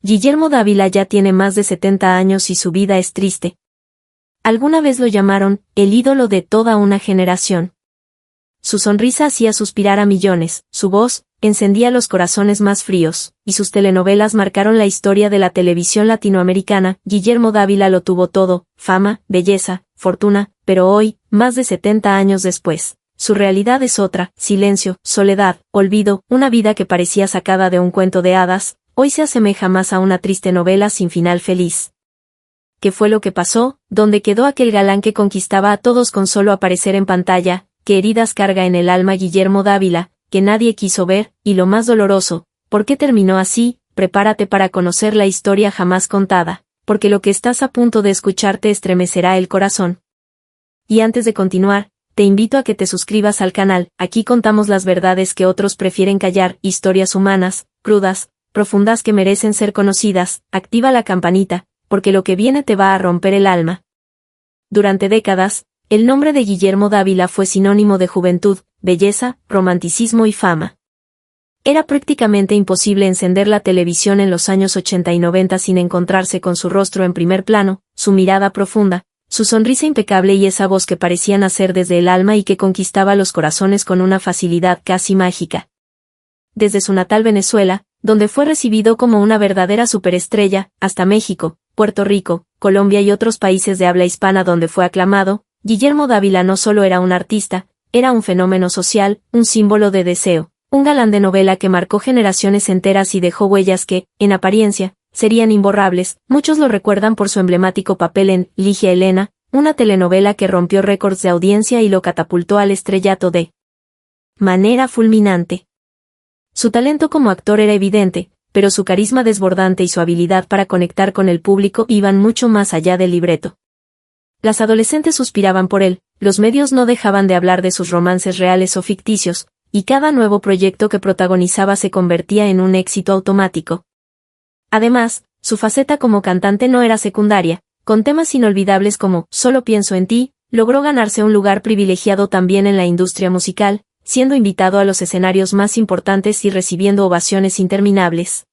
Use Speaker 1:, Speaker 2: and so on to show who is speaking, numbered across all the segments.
Speaker 1: Guillermo Dávila ya tiene más de 70 años y su vida es triste. Alguna vez lo llamaron el ídolo de toda una generación. Su sonrisa hacía suspirar a millones, su voz encendía los corazones más fríos, y sus telenovelas marcaron la historia de la televisión latinoamericana. Guillermo Dávila lo tuvo todo: fama, belleza, fortuna, pero hoy, más de 70 años después, su realidad es otra: silencio, soledad, olvido. Una vida que parecía sacada de un cuento de hadas, hoy se asemeja más a una triste novela sin final feliz. ¿Qué fue lo que pasó? ¿Dónde quedó aquel galán que conquistaba a todos con solo aparecer en pantalla? ¿Qué heridas carga en el alma Guillermo Dávila, que nadie quiso ver? Y lo más doloroso, ¿por qué terminó así? Prepárate para conocer la historia jamás contada, porque lo que estás a punto de escuchar te estremecerá el corazón. Y antes de continuar, te invito a que te suscribas al canal. Aquí contamos las verdades que otros prefieren callar, historias humanas, crudas, profundas que merecen ser conocidas. Activa la campanita, porque lo que viene te va a romper el alma. Durante décadas, el nombre de Guillermo Dávila fue sinónimo de juventud, belleza, romanticismo y fama. Era prácticamente imposible encender la televisión en los años 80 y 90 sin encontrarse con su rostro en primer plano, su mirada profunda, su sonrisa impecable y esa voz que parecía nacer desde el alma y que conquistaba los corazones con una facilidad casi mágica. Desde su natal Venezuela, donde fue recibido como una verdadera superestrella, hasta México, Puerto Rico, Colombia y otros países de habla hispana donde fue aclamado, Guillermo Dávila no solo era un artista, era un fenómeno social, un símbolo de deseo, un galán de novela que marcó generaciones enteras y dejó huellas que, en apariencia, serían imborrables. Muchos lo recuerdan por su emblemático papel en Ligia Helena, una telenovela que rompió récords de audiencia y lo catapultó al estrellato de manera fulminante. Su talento como actor era evidente, pero su carisma desbordante y su habilidad para conectar con el público iban mucho más allá del libreto. Las adolescentes suspiraban por él, los medios no dejaban de hablar de sus romances reales o ficticios, y cada nuevo proyecto que protagonizaba se convertía en un éxito automático. Además, su faceta como cantante no era secundaria, con temas inolvidables como Solo pienso en ti, logró ganarse un lugar privilegiado también en la industria musical, siendo invitado a los escenarios más importantes y recibiendo ovaciones interminables.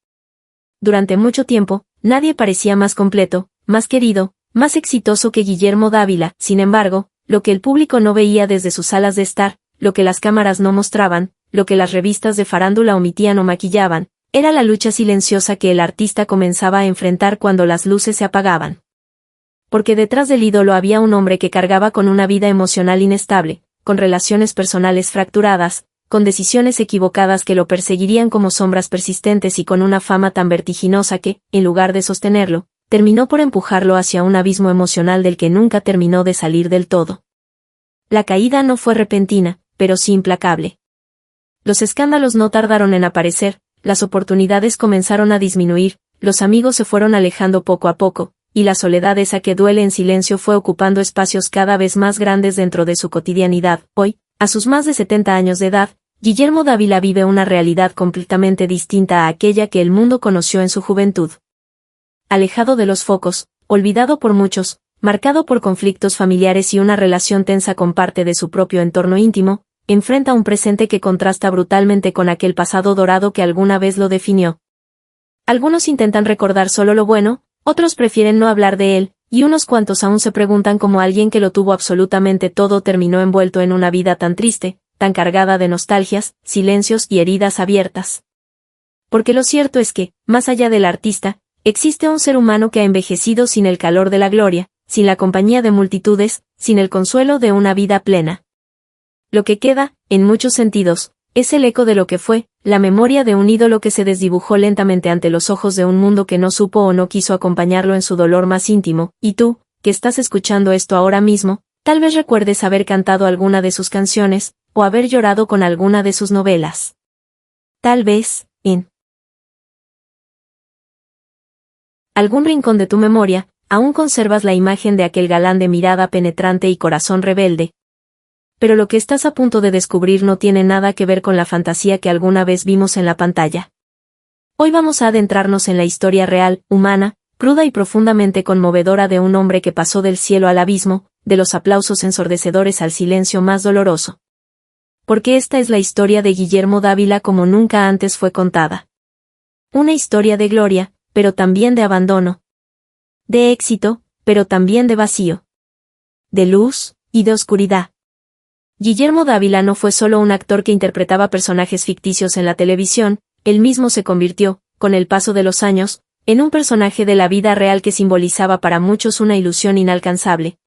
Speaker 1: Durante mucho tiempo, nadie parecía más completo, más querido, más exitoso que Guillermo Dávila. Sin embargo, lo que el público no veía desde sus salas de estar, lo que las cámaras no mostraban, lo que las revistas de farándula omitían o maquillaban, era la lucha silenciosa que el artista comenzaba a enfrentar cuando las luces se apagaban. Porque detrás del ídolo había un hombre que cargaba con una vida emocional inestable, con relaciones personales fracturadas, con decisiones equivocadas que lo perseguirían como sombras persistentes y con una fama tan vertiginosa que, en lugar de sostenerlo, terminó por empujarlo hacia un abismo emocional del que nunca terminó de salir del todo. La caída no fue repentina, pero sí implacable. Los escándalos no tardaron en aparecer, las oportunidades comenzaron a disminuir, los amigos se fueron alejando poco a poco, y la soledad esa que duele en silencio fue ocupando espacios cada vez más grandes dentro de su cotidianidad. Hoy, a sus más de 70 años de edad, Guillermo Dávila vive una realidad completamente distinta a aquella que el mundo conoció en su juventud. Alejado de los focos, olvidado por muchos, marcado por conflictos familiares y una relación tensa con parte de su propio entorno íntimo, enfrenta un presente que contrasta brutalmente con aquel pasado dorado que alguna vez lo definió. Algunos intentan recordar solo lo bueno, otros prefieren no hablar de él, y unos cuantos aún se preguntan cómo alguien que lo tuvo absolutamente todo terminó envuelto en una vida tan triste, tan cargada de nostalgias, silencios y heridas abiertas. Porque lo cierto es que, más allá del artista, existe un ser humano que ha envejecido sin el calor de la gloria, sin la compañía de multitudes, sin el consuelo de una vida plena. Lo que queda, en muchos sentidos, es el eco de lo que fue, la memoria de un ídolo que se desdibujó lentamente ante los ojos de un mundo que no supo o no quiso acompañarlo en su dolor más íntimo. Y tú, que estás escuchando esto ahora mismo, tal vez recuerdes haber cantado alguna de sus canciones, o haber llorado con alguna de sus novelas. Tal vez, en algún rincón de tu memoria, aún conservas la imagen de aquel galán de mirada penetrante y corazón rebelde. Pero lo que estás a punto de descubrir no tiene nada que ver con la fantasía que alguna vez vimos en la pantalla. Hoy vamos a adentrarnos en la historia real, humana, cruda y profundamente conmovedora de un hombre que pasó del cielo al abismo, de los aplausos ensordecedores al silencio más doloroso. Porque esta es la historia de Guillermo Dávila como nunca antes fue contada. Una historia de gloria, pero también de abandono. De éxito, pero también de vacío. De luz, y de oscuridad. Guillermo Dávila no fue solo un actor que interpretaba personajes ficticios en la televisión, él mismo se convirtió, con el paso de los años, en un personaje de la vida real que simbolizaba para muchos una ilusión inalcanzable.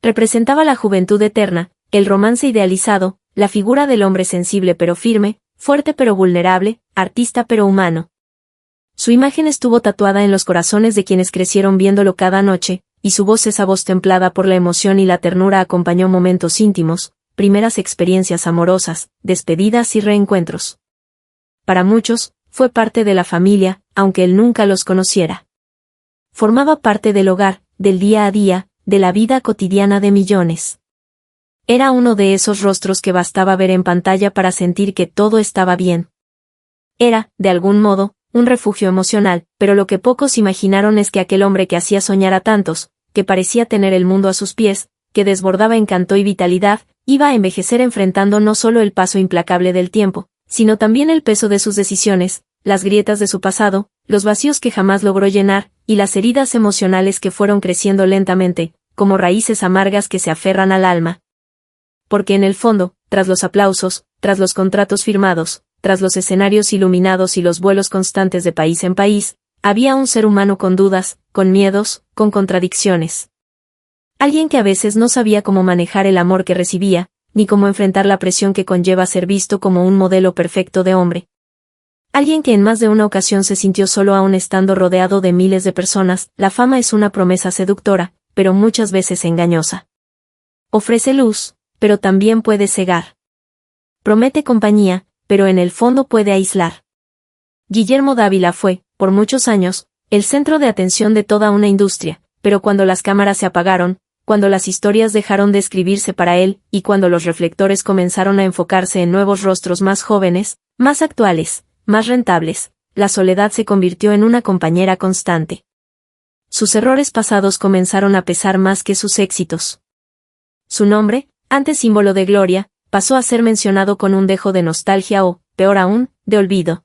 Speaker 1: Representaba la juventud eterna, el romance idealizado, la figura del hombre sensible pero firme, fuerte pero vulnerable, artista pero humano. Su imagen estuvo tatuada en los corazones de quienes crecieron viéndolo cada noche, y su voz, esa voz templada por la emoción y la ternura, acompañó momentos íntimos, primeras experiencias amorosas, despedidas y reencuentros. Para muchos, fue parte de la familia, aunque él nunca los conociera. Formaba parte del hogar, del día a día, de la vida cotidiana de millones. Era uno de esos rostros que bastaba ver en pantalla para sentir que todo estaba bien. Era, de algún modo, un refugio emocional, pero lo que pocos imaginaron es que aquel hombre que hacía soñar a tantos, que parecía tener el mundo a sus pies, que desbordaba encanto y vitalidad, iba a envejecer enfrentando no solo el paso implacable del tiempo, sino también el peso de sus decisiones, las grietas de su pasado, los vacíos que jamás logró llenar, y las heridas emocionales que fueron creciendo lentamente, como raíces amargas que se aferran al alma. Porque en el fondo, tras los aplausos, tras los contratos firmados, tras los escenarios iluminados y los vuelos constantes de país en país, había un ser humano con dudas, con miedos, con contradicciones. Alguien que a veces no sabía cómo manejar el amor que recibía, ni cómo enfrentar la presión que conlleva ser visto como un modelo perfecto de hombre. Alguien que en más de una ocasión se sintió solo aún estando rodeado de miles de personas. La fama es una promesa seductora, pero muchas veces engañosa. Ofrece luz, pero también puede cegar. Promete compañía, pero en el fondo puede aislar. Guillermo Dávila fue, por muchos años, el centro de atención de toda una industria, pero cuando las cámaras se apagaron, cuando las historias dejaron de escribirse para él, y cuando los reflectores comenzaron a enfocarse en nuevos rostros más jóvenes, más actuales, más rentables, la soledad se convirtió en una compañera constante. Sus errores pasados comenzaron a pesar más que sus éxitos. Su nombre, antes símbolo de gloria, pasó a ser mencionado con un dejo de nostalgia o, peor aún, de olvido.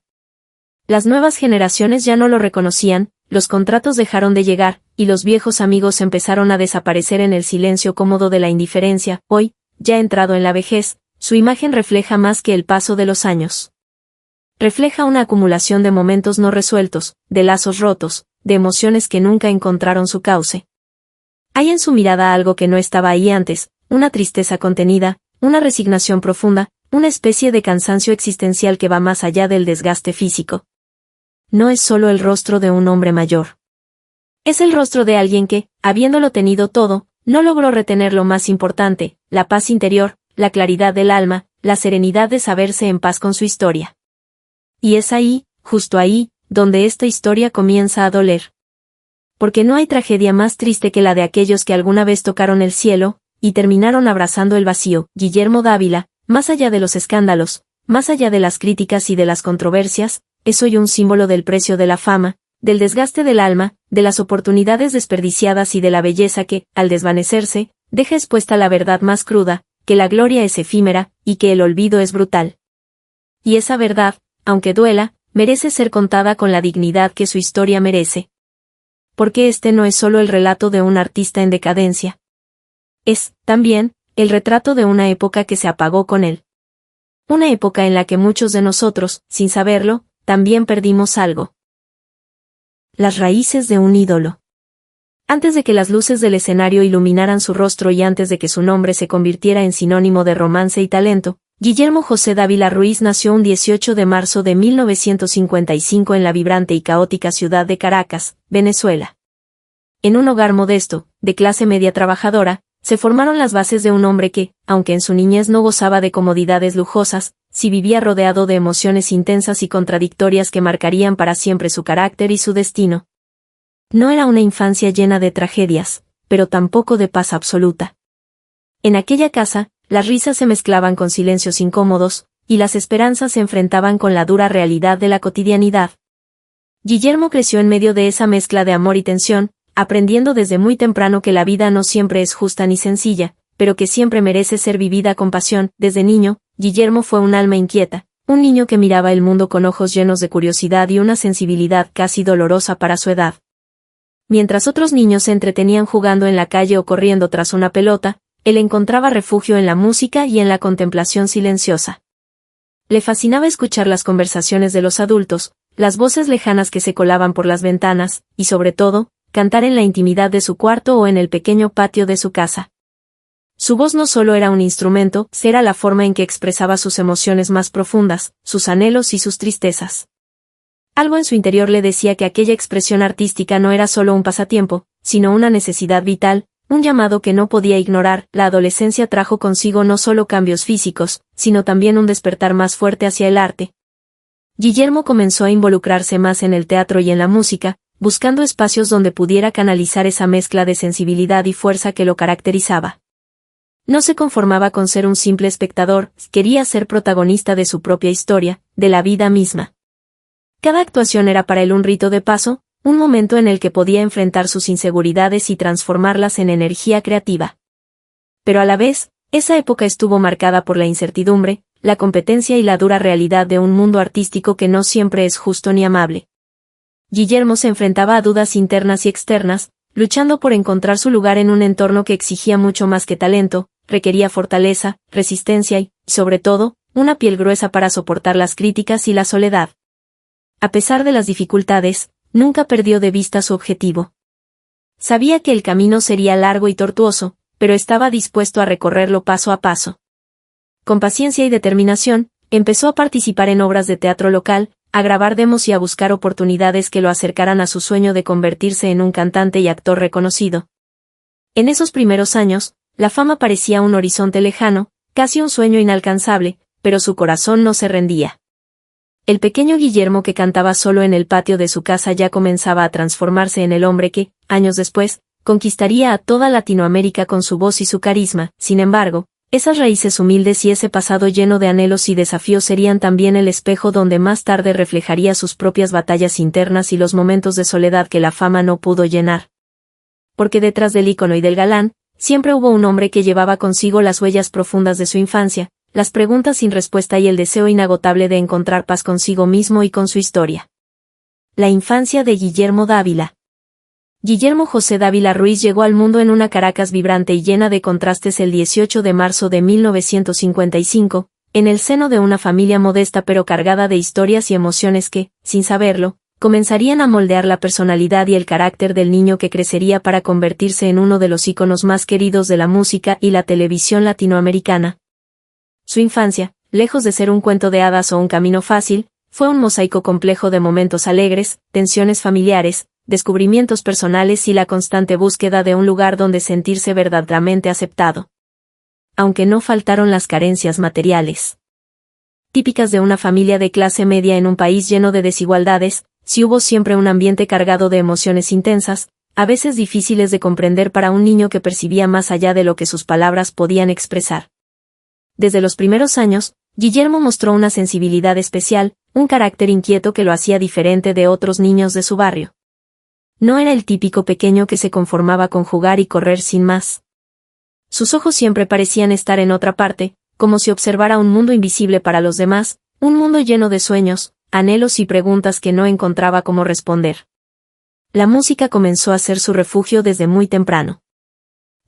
Speaker 1: Las nuevas generaciones ya no lo reconocían, los contratos dejaron de llegar, y los viejos amigos empezaron a desaparecer en el silencio cómodo de la indiferencia. Hoy, ya entrado en la vejez, su imagen refleja más que el paso de los años. Refleja una acumulación de momentos no resueltos, de lazos rotos, de emociones que nunca encontraron su cauce. Hay en su mirada algo que no estaba ahí antes, una tristeza contenida, una resignación profunda, una especie de cansancio existencial que va más allá del desgaste físico. No es solo el rostro de un hombre mayor. Es el rostro de alguien que, habiéndolo tenido todo, no logró retener lo más importante, la paz interior, la claridad del alma, la serenidad de saberse en paz con su historia. Y es ahí, justo ahí, donde esta historia comienza a doler. Porque no hay tragedia más triste que la de aquellos que alguna vez tocaron el cielo, y terminaron abrazando el vacío. Guillermo Dávila, más allá de los escándalos, más allá de las críticas y de las controversias, es hoy un símbolo del precio de la fama, del desgaste del alma, de las oportunidades desperdiciadas y de la belleza que, al desvanecerse, deja expuesta la verdad más cruda, que la gloria es efímera, y que el olvido es brutal. Y esa verdad, aunque duela, merece ser contada con la dignidad que su historia merece. Porque este no es solo el relato de un artista en decadencia. Es, también, el retrato de una época que se apagó con él. Una época en la que muchos de nosotros, sin saberlo, también perdimos algo. Las raíces de un ídolo. Antes de que las luces del escenario iluminaran su rostro y antes de que su nombre se convirtiera en sinónimo de romance y talento, Guillermo José Dávila Ruiz nació un 18 de marzo de 1955 en la vibrante y caótica ciudad de Caracas, Venezuela. En un hogar modesto, de clase media trabajadora, se formaron las bases de un hombre que, aunque en su niñez no gozaba de comodidades lujosas, sí vivía rodeado de emociones intensas y contradictorias que marcarían para siempre su carácter y su destino. No era una infancia llena de tragedias, pero tampoco de paz absoluta. En aquella casa, las risas se mezclaban con silencios incómodos, y las esperanzas se enfrentaban con la dura realidad de la cotidianidad. Guillermo creció en medio de esa mezcla de amor y tensión, aprendiendo desde muy temprano que la vida no siempre es justa ni sencilla, pero que siempre merece ser vivida con pasión. Desde niño, Guillermo fue un alma inquieta, un niño que miraba el mundo con ojos llenos de curiosidad y una sensibilidad casi dolorosa para su edad. Mientras otros niños se entretenían jugando en la calle o corriendo tras una pelota, él encontraba refugio en la música y en la contemplación silenciosa. Le fascinaba escuchar las conversaciones de los adultos, las voces lejanas que se colaban por las ventanas, y sobre todo, cantar en la intimidad de su cuarto o en el pequeño patio de su casa. Su voz no solo era un instrumento, era la forma en que expresaba sus emociones más profundas, sus anhelos y sus tristezas. Algo en su interior le decía que aquella expresión artística no era solo un pasatiempo, sino una necesidad vital, un llamado que no podía ignorar. La adolescencia trajo consigo no solo cambios físicos, sino también un despertar más fuerte hacia el arte. Guillermo comenzó a involucrarse más en el teatro y en la música, buscando espacios donde pudiera canalizar esa mezcla de sensibilidad y fuerza que lo caracterizaba. No se conformaba con ser un simple espectador, quería ser protagonista de su propia historia, de la vida misma. Cada actuación era para él un rito de paso, un momento en el que podía enfrentar sus inseguridades y transformarlas en energía creativa. Pero a la vez, esa época estuvo marcada por la incertidumbre, la competencia y la dura realidad de un mundo artístico que no siempre es justo ni amable. Guillermo se enfrentaba a dudas internas y externas, luchando por encontrar su lugar en un entorno que exigía mucho más que talento, requería fortaleza, resistencia y, sobre todo, una piel gruesa para soportar las críticas y la soledad. A pesar de las dificultades, nunca perdió de vista su objetivo. Sabía que el camino sería largo y tortuoso, pero estaba dispuesto a recorrerlo paso a paso. Con paciencia y determinación, empezó a participar en obras de teatro local, a grabar demos y a buscar oportunidades que lo acercaran a su sueño de convertirse en un cantante y actor reconocido. En esos primeros años, la fama parecía un horizonte lejano, casi un sueño inalcanzable, pero su corazón no se rendía. El pequeño Guillermo que cantaba solo en el patio de su casa ya comenzaba a transformarse en el hombre que, años después, conquistaría a toda Latinoamérica con su voz y su carisma. Sin embargo, esas raíces humildes y ese pasado lleno de anhelos y desafíos serían también el espejo donde más tarde reflejaría sus propias batallas internas y los momentos de soledad que la fama no pudo llenar. Porque detrás del ícono y del galán, siempre hubo un hombre que llevaba consigo las huellas profundas de su infancia, las preguntas sin respuesta y el deseo inagotable de encontrar paz consigo mismo y con su historia. La infancia de Guillermo Dávila. Guillermo José Dávila Ruiz llegó al mundo en una Caracas vibrante y llena de contrastes el 18 de marzo de 1955, en el seno de una familia modesta pero cargada de historias y emociones que, sin saberlo, comenzarían a moldear la personalidad y el carácter del niño que crecería para convertirse en uno de los íconos más queridos de la música y la televisión latinoamericana. Su infancia, lejos de ser un cuento de hadas o un camino fácil, fue un mosaico complejo de momentos alegres, tensiones familiares, descubrimientos personales y la constante búsqueda de un lugar donde sentirse verdaderamente aceptado. Aunque no faltaron las carencias materiales típicas de una familia de clase media en un país lleno de desigualdades, sí hubo siempre un ambiente cargado de emociones intensas, a veces difíciles de comprender para un niño que percibía más allá de lo que sus palabras podían expresar. Desde los primeros años, Guillermo mostró una sensibilidad especial, un carácter inquieto que lo hacía diferente de otros niños de su barrio. No era el típico pequeño que se conformaba con jugar y correr sin más. Sus ojos siempre parecían estar en otra parte, como si observara un mundo invisible para los demás, un mundo lleno de sueños, anhelos y preguntas que no encontraba cómo responder. La música comenzó a ser su refugio desde muy temprano.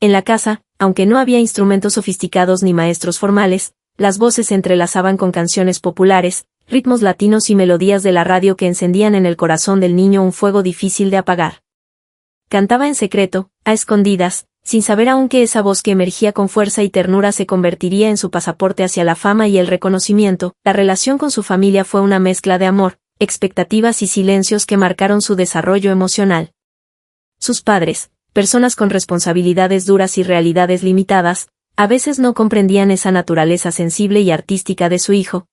Speaker 1: En la casa, aunque no había instrumentos sofisticados ni maestros formales, las voces se entrelazaban con canciones populares, ritmos latinos y melodías de la radio que encendían en el corazón del niño un fuego difícil de apagar. Cantaba en secreto, a escondidas, sin saber aún que esa voz que emergía con fuerza y ternura se convertiría en su pasaporte hacia la fama y el reconocimiento. La relación con su familia fue una mezcla de amor, expectativas y silencios que marcaron su desarrollo emocional. Sus padres, personas con responsabilidades duras y realidades limitadas, a veces no comprendían esa naturaleza sensible y artística de su hijo.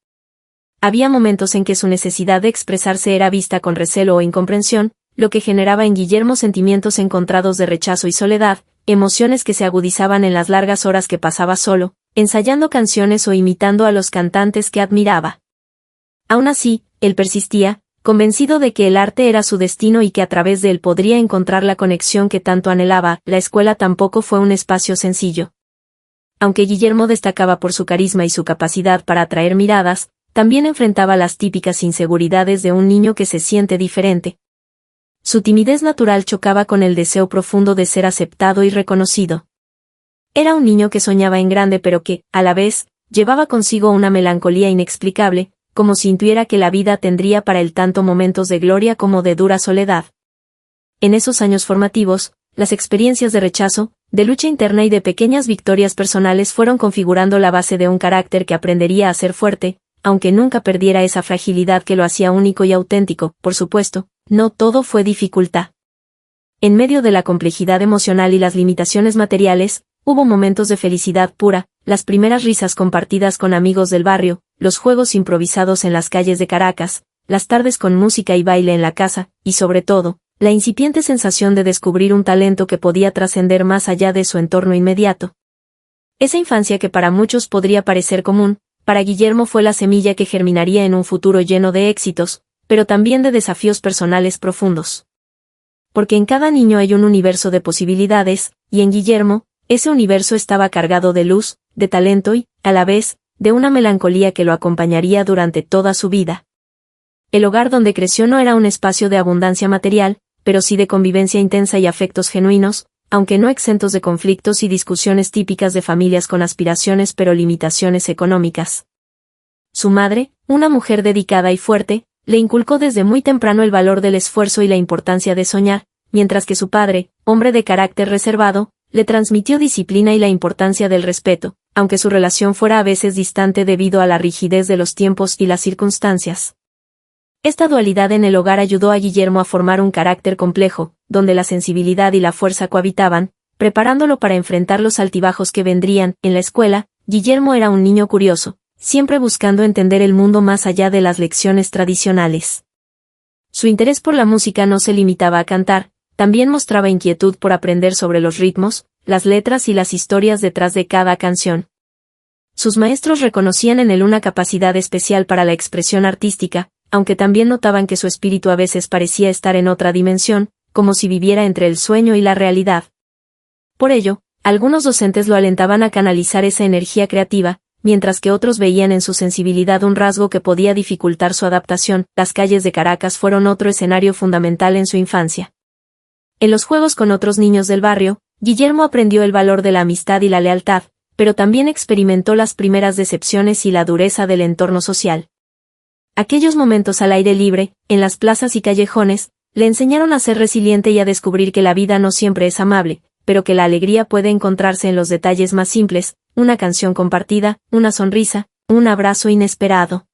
Speaker 1: Había momentos en que su necesidad de expresarse era vista con recelo o incomprensión, lo que generaba en Guillermo sentimientos encontrados de rechazo y soledad, emociones que se agudizaban en las largas horas que pasaba solo, ensayando canciones o imitando a los cantantes que admiraba. Aún así, él persistía, convencido de que el arte era su destino y que a través de él podría encontrar la conexión que tanto anhelaba. La escuela tampoco fue un espacio sencillo. Aunque Guillermo destacaba por su carisma y su capacidad para atraer miradas, también enfrentaba las típicas inseguridades de un niño que se siente diferente. Su timidez natural chocaba con el deseo profundo de ser aceptado y reconocido. Era un niño que soñaba en grande pero que, a la vez, llevaba consigo una melancolía inexplicable, como si intuviera que la vida tendría para él tanto momentos de gloria como de dura soledad. En esos años formativos, las experiencias de rechazo, de lucha interna y de pequeñas victorias personales fueron configurando la base de un carácter que aprendería a ser fuerte, aunque nunca perdiera esa fragilidad que lo hacía único y auténtico. Por supuesto, no todo fue dificultad. En medio de la complejidad emocional y las limitaciones materiales, hubo momentos de felicidad pura, las primeras risas compartidas con amigos del barrio, los juegos improvisados en las calles de Caracas, las tardes con música y baile en la casa, y sobre todo, la incipiente sensación de descubrir un talento que podía trascender más allá de su entorno inmediato. Esa infancia que para muchos podría parecer común, para Guillermo fue la semilla que germinaría en un futuro lleno de éxitos, pero también de desafíos personales profundos. Porque en cada niño hay un universo de posibilidades, y en Guillermo, ese universo estaba cargado de luz, de talento y, a la vez, de una melancolía que lo acompañaría durante toda su vida. El hogar donde creció no era un espacio de abundancia material, pero sí de convivencia intensa y afectos genuinos, aunque no exentos de conflictos y discusiones típicas de familias con aspiraciones pero limitaciones económicas. Su madre, una mujer dedicada y fuerte, le inculcó desde muy temprano el valor del esfuerzo y la importancia de soñar, mientras que su padre, hombre de carácter reservado, le transmitió disciplina y la importancia del respeto, aunque su relación fuera a veces distante debido a la rigidez de los tiempos y las circunstancias. Esta dualidad en el hogar ayudó a Guillermo a formar un carácter complejo, donde la sensibilidad y la fuerza cohabitaban, preparándolo para enfrentar los altibajos que vendrían. En la escuela, Guillermo era un niño curioso, siempre buscando entender el mundo más allá de las lecciones tradicionales. Su interés por la música no se limitaba a cantar, también mostraba inquietud por aprender sobre los ritmos, las letras y las historias detrás de cada canción. Sus maestros reconocían en él una capacidad especial para la expresión artística, aunque también notaban que su espíritu a veces parecía estar en otra dimensión, como si viviera entre el sueño y la realidad. Por ello, algunos docentes lo alentaban a canalizar esa energía creativa, mientras que otros veían en su sensibilidad un rasgo que podía dificultar su adaptación. Las calles de Caracas fueron otro escenario fundamental en su infancia. En los juegos con otros niños del barrio, Guillermo aprendió el valor de la amistad y la lealtad, pero también experimentó las primeras decepciones y la dureza del entorno social. Aquellos momentos al aire libre, en las plazas y callejones, le enseñaron a ser resiliente y a descubrir que la vida no siempre es amable, pero que la alegría puede encontrarse en los detalles más simples, una canción compartida, una sonrisa, un abrazo inesperado.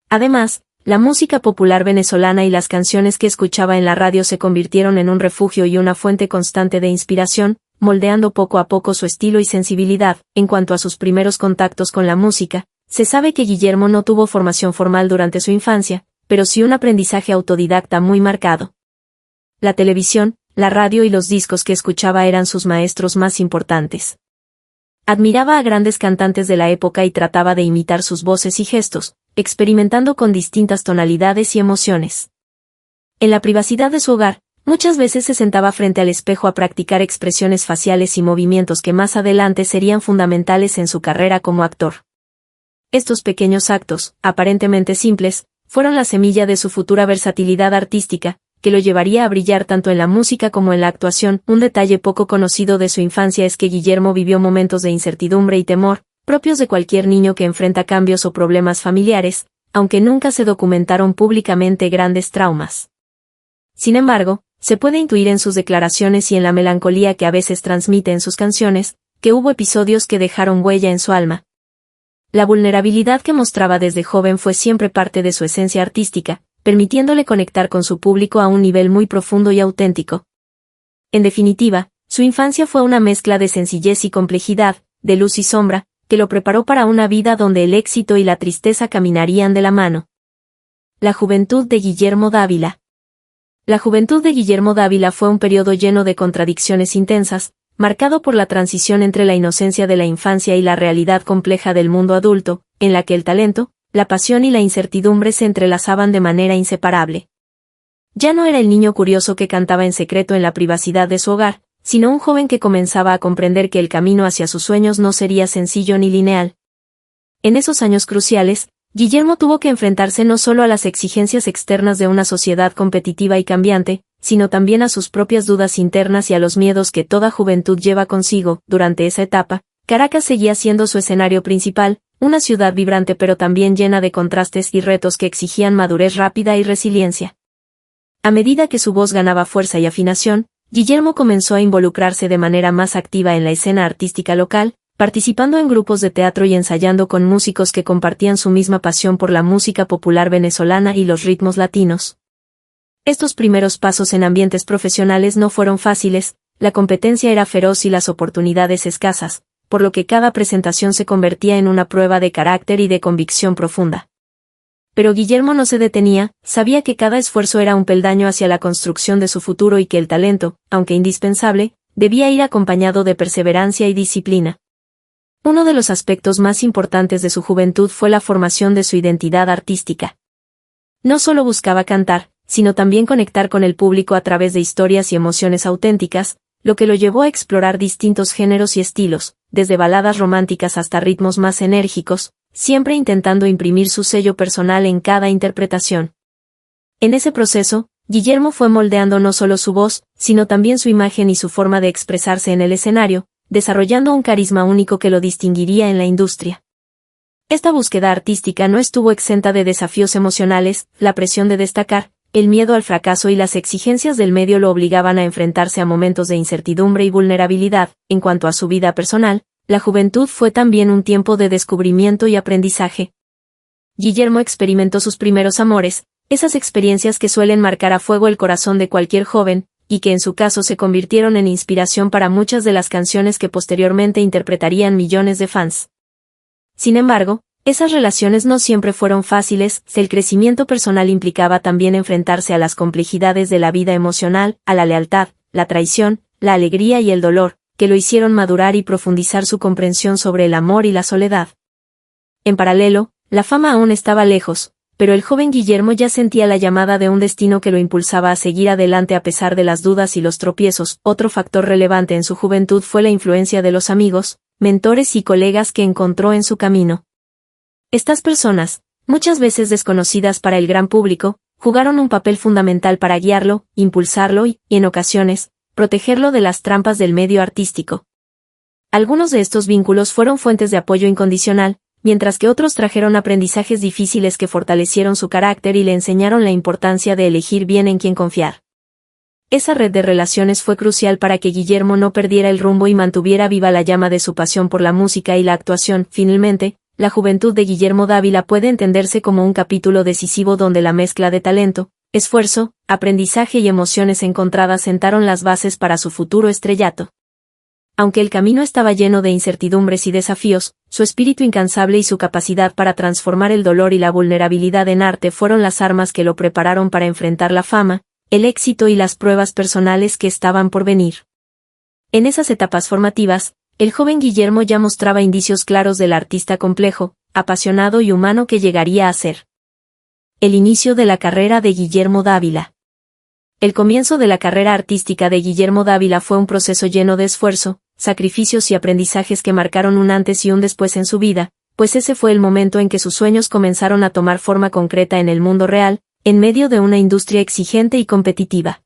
Speaker 1: Además, la música popular venezolana y las canciones que escuchaba en la radio se convirtieron en un refugio y una fuente constante de inspiración, moldeando poco a poco su estilo y sensibilidad. En cuanto a sus primeros contactos con la música, se sabe que Guillermo no tuvo formación formal durante su infancia, pero sí un aprendizaje autodidacta muy marcado. La televisión, la radio y los discos que escuchaba eran sus maestros más importantes. Admiraba a grandes cantantes de la época y trataba de imitar sus voces y gestos, experimentando con distintas tonalidades y emociones. En la privacidad de su hogar, muchas veces se sentaba frente al espejo a practicar expresiones faciales y movimientos que más adelante serían fundamentales en su carrera como actor. Estos pequeños actos, aparentemente simples, fueron la semilla de su futura versatilidad artística, que lo llevaría a brillar tanto en la música como en la actuación. Un detalle poco conocido de su infancia es que Guillermo vivió momentos de incertidumbre y temor, propios de cualquier niño que enfrenta cambios o problemas familiares, aunque nunca se documentaron públicamente grandes traumas. Sin embargo, se puede intuir en sus declaraciones y en la melancolía que a veces transmite en sus canciones, que hubo episodios que dejaron huella en su alma. La vulnerabilidad que mostraba desde joven fue siempre parte de su esencia artística, permitiéndole conectar con su público a un nivel muy profundo y auténtico. En definitiva, su infancia fue una mezcla de sencillez y complejidad, de luz y sombra, que lo preparó para una vida donde el éxito y la tristeza caminarían de la mano. La juventud de Guillermo Dávila. La juventud de Guillermo Dávila fue un periodo lleno de contradicciones intensas, marcado por la transición entre la inocencia de la infancia y la realidad compleja del mundo adulto, en la que el talento, la pasión y la incertidumbre se entrelazaban de manera inseparable. Ya no era el niño curioso que cantaba en secreto en la privacidad de su hogar, sino un joven que comenzaba a comprender que el camino hacia sus sueños no sería sencillo ni lineal. En esos años cruciales, Guillermo tuvo que enfrentarse no solo a las exigencias externas de una sociedad competitiva y cambiante, sino también a sus propias dudas internas y a los miedos que toda juventud lleva consigo. Durante esa etapa, Caracas seguía siendo su escenario principal, una ciudad vibrante pero también llena de contrastes y retos que exigían madurez rápida y resiliencia. A medida que su voz ganaba fuerza y afinación, Guillermo comenzó a involucrarse de manera más activa en la escena artística local, participando en grupos de teatro y ensayando con músicos que compartían su misma pasión por la música popular venezolana y los ritmos latinos. Estos primeros pasos en ambientes profesionales no fueron fáciles, la competencia era feroz y las oportunidades escasas, por lo que cada presentación se convertía en una prueba de carácter y de convicción profunda. Pero Guillermo no se detenía, sabía que cada esfuerzo era un peldaño hacia la construcción de su futuro y que el talento, aunque indispensable, debía ir acompañado de perseverancia y disciplina. Uno de los aspectos más importantes de su juventud fue la formación de su identidad artística. No solo buscaba cantar, sino también conectar con el público a través de historias y emociones auténticas, lo que lo llevó a explorar distintos géneros y estilos, desde baladas románticas hasta ritmos más enérgicos, siempre intentando imprimir su sello personal en cada interpretación. En ese proceso, Guillermo fue moldeando no solo su voz, sino también su imagen y su forma de expresarse en el escenario, desarrollando un carisma único que lo distinguiría en la industria. Esta búsqueda artística no estuvo exenta de desafíos emocionales, la presión de destacar, el miedo al fracaso y las exigencias del medio lo obligaban a enfrentarse a momentos de incertidumbre y vulnerabilidad. En cuanto a su vida personal, la juventud fue también un tiempo de descubrimiento y aprendizaje. Guillermo experimentó sus primeros amores, esas experiencias que suelen marcar a fuego el corazón de cualquier joven, y que en su caso se convirtieron en inspiración para muchas de las canciones que posteriormente interpretarían millones de fans. Sin embargo, esas relaciones no siempre fueron fáciles, el crecimiento personal implicaba también enfrentarse a las complejidades de la vida emocional, a la lealtad, la traición, la alegría y el dolor, que lo hicieron madurar y profundizar su comprensión sobre el amor y la soledad. En paralelo, la fama aún estaba lejos, pero el joven Guillermo ya sentía la llamada de un destino que lo impulsaba a seguir adelante a pesar de las dudas y los tropiezos. Otro factor relevante en su juventud fue la influencia de los amigos, mentores y colegas que encontró en su camino. Estas personas, muchas veces desconocidas para el gran público, jugaron un papel fundamental para guiarlo, impulsarlo y, en ocasiones, protegerlo de las trampas del medio artístico. Algunos de estos vínculos fueron fuentes de apoyo incondicional, mientras que otros trajeron aprendizajes difíciles que fortalecieron su carácter y le enseñaron la importancia de elegir bien en quién confiar. Esa red de relaciones fue crucial para que Guillermo no perdiera el rumbo y mantuviera viva la llama de su pasión por la música y la actuación. Finalmente, la juventud de Guillermo Dávila puede entenderse como un capítulo decisivo donde la mezcla de talento, esfuerzo, aprendizaje y emociones encontradas sentaron las bases para su futuro estrellato. Aunque el camino estaba lleno de incertidumbres y desafíos, su espíritu incansable y su capacidad para transformar el dolor y la vulnerabilidad en arte fueron las armas que lo prepararon para enfrentar la fama, el éxito y las pruebas personales que estaban por venir. En esas etapas formativas, el joven Guillermo ya mostraba indicios claros del artista complejo, apasionado y humano que llegaría a ser. El inicio de la carrera de Guillermo Dávila. El comienzo de la carrera artística de Guillermo Dávila fue un proceso lleno de esfuerzo, sacrificios y aprendizajes que marcaron un antes y un después en su vida, pues ese fue el momento en que sus sueños comenzaron a tomar forma concreta en el mundo real, en medio de una industria exigente y competitiva.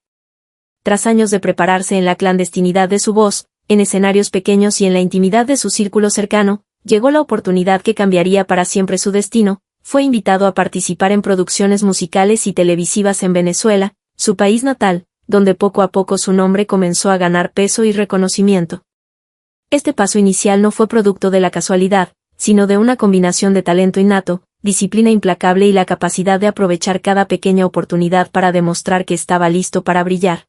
Speaker 1: Tras años de prepararse en la clandestinidad de su voz, en escenarios pequeños y en la intimidad de su círculo cercano, llegó la oportunidad que cambiaría para siempre su destino. Fue invitado a participar en producciones musicales y televisivas en Venezuela, su país natal, donde poco a poco su nombre comenzó a ganar peso y reconocimiento. Este paso inicial no fue producto de la casualidad, sino de una combinación de talento innato, disciplina implacable y la capacidad de aprovechar cada pequeña oportunidad para demostrar que estaba listo para brillar.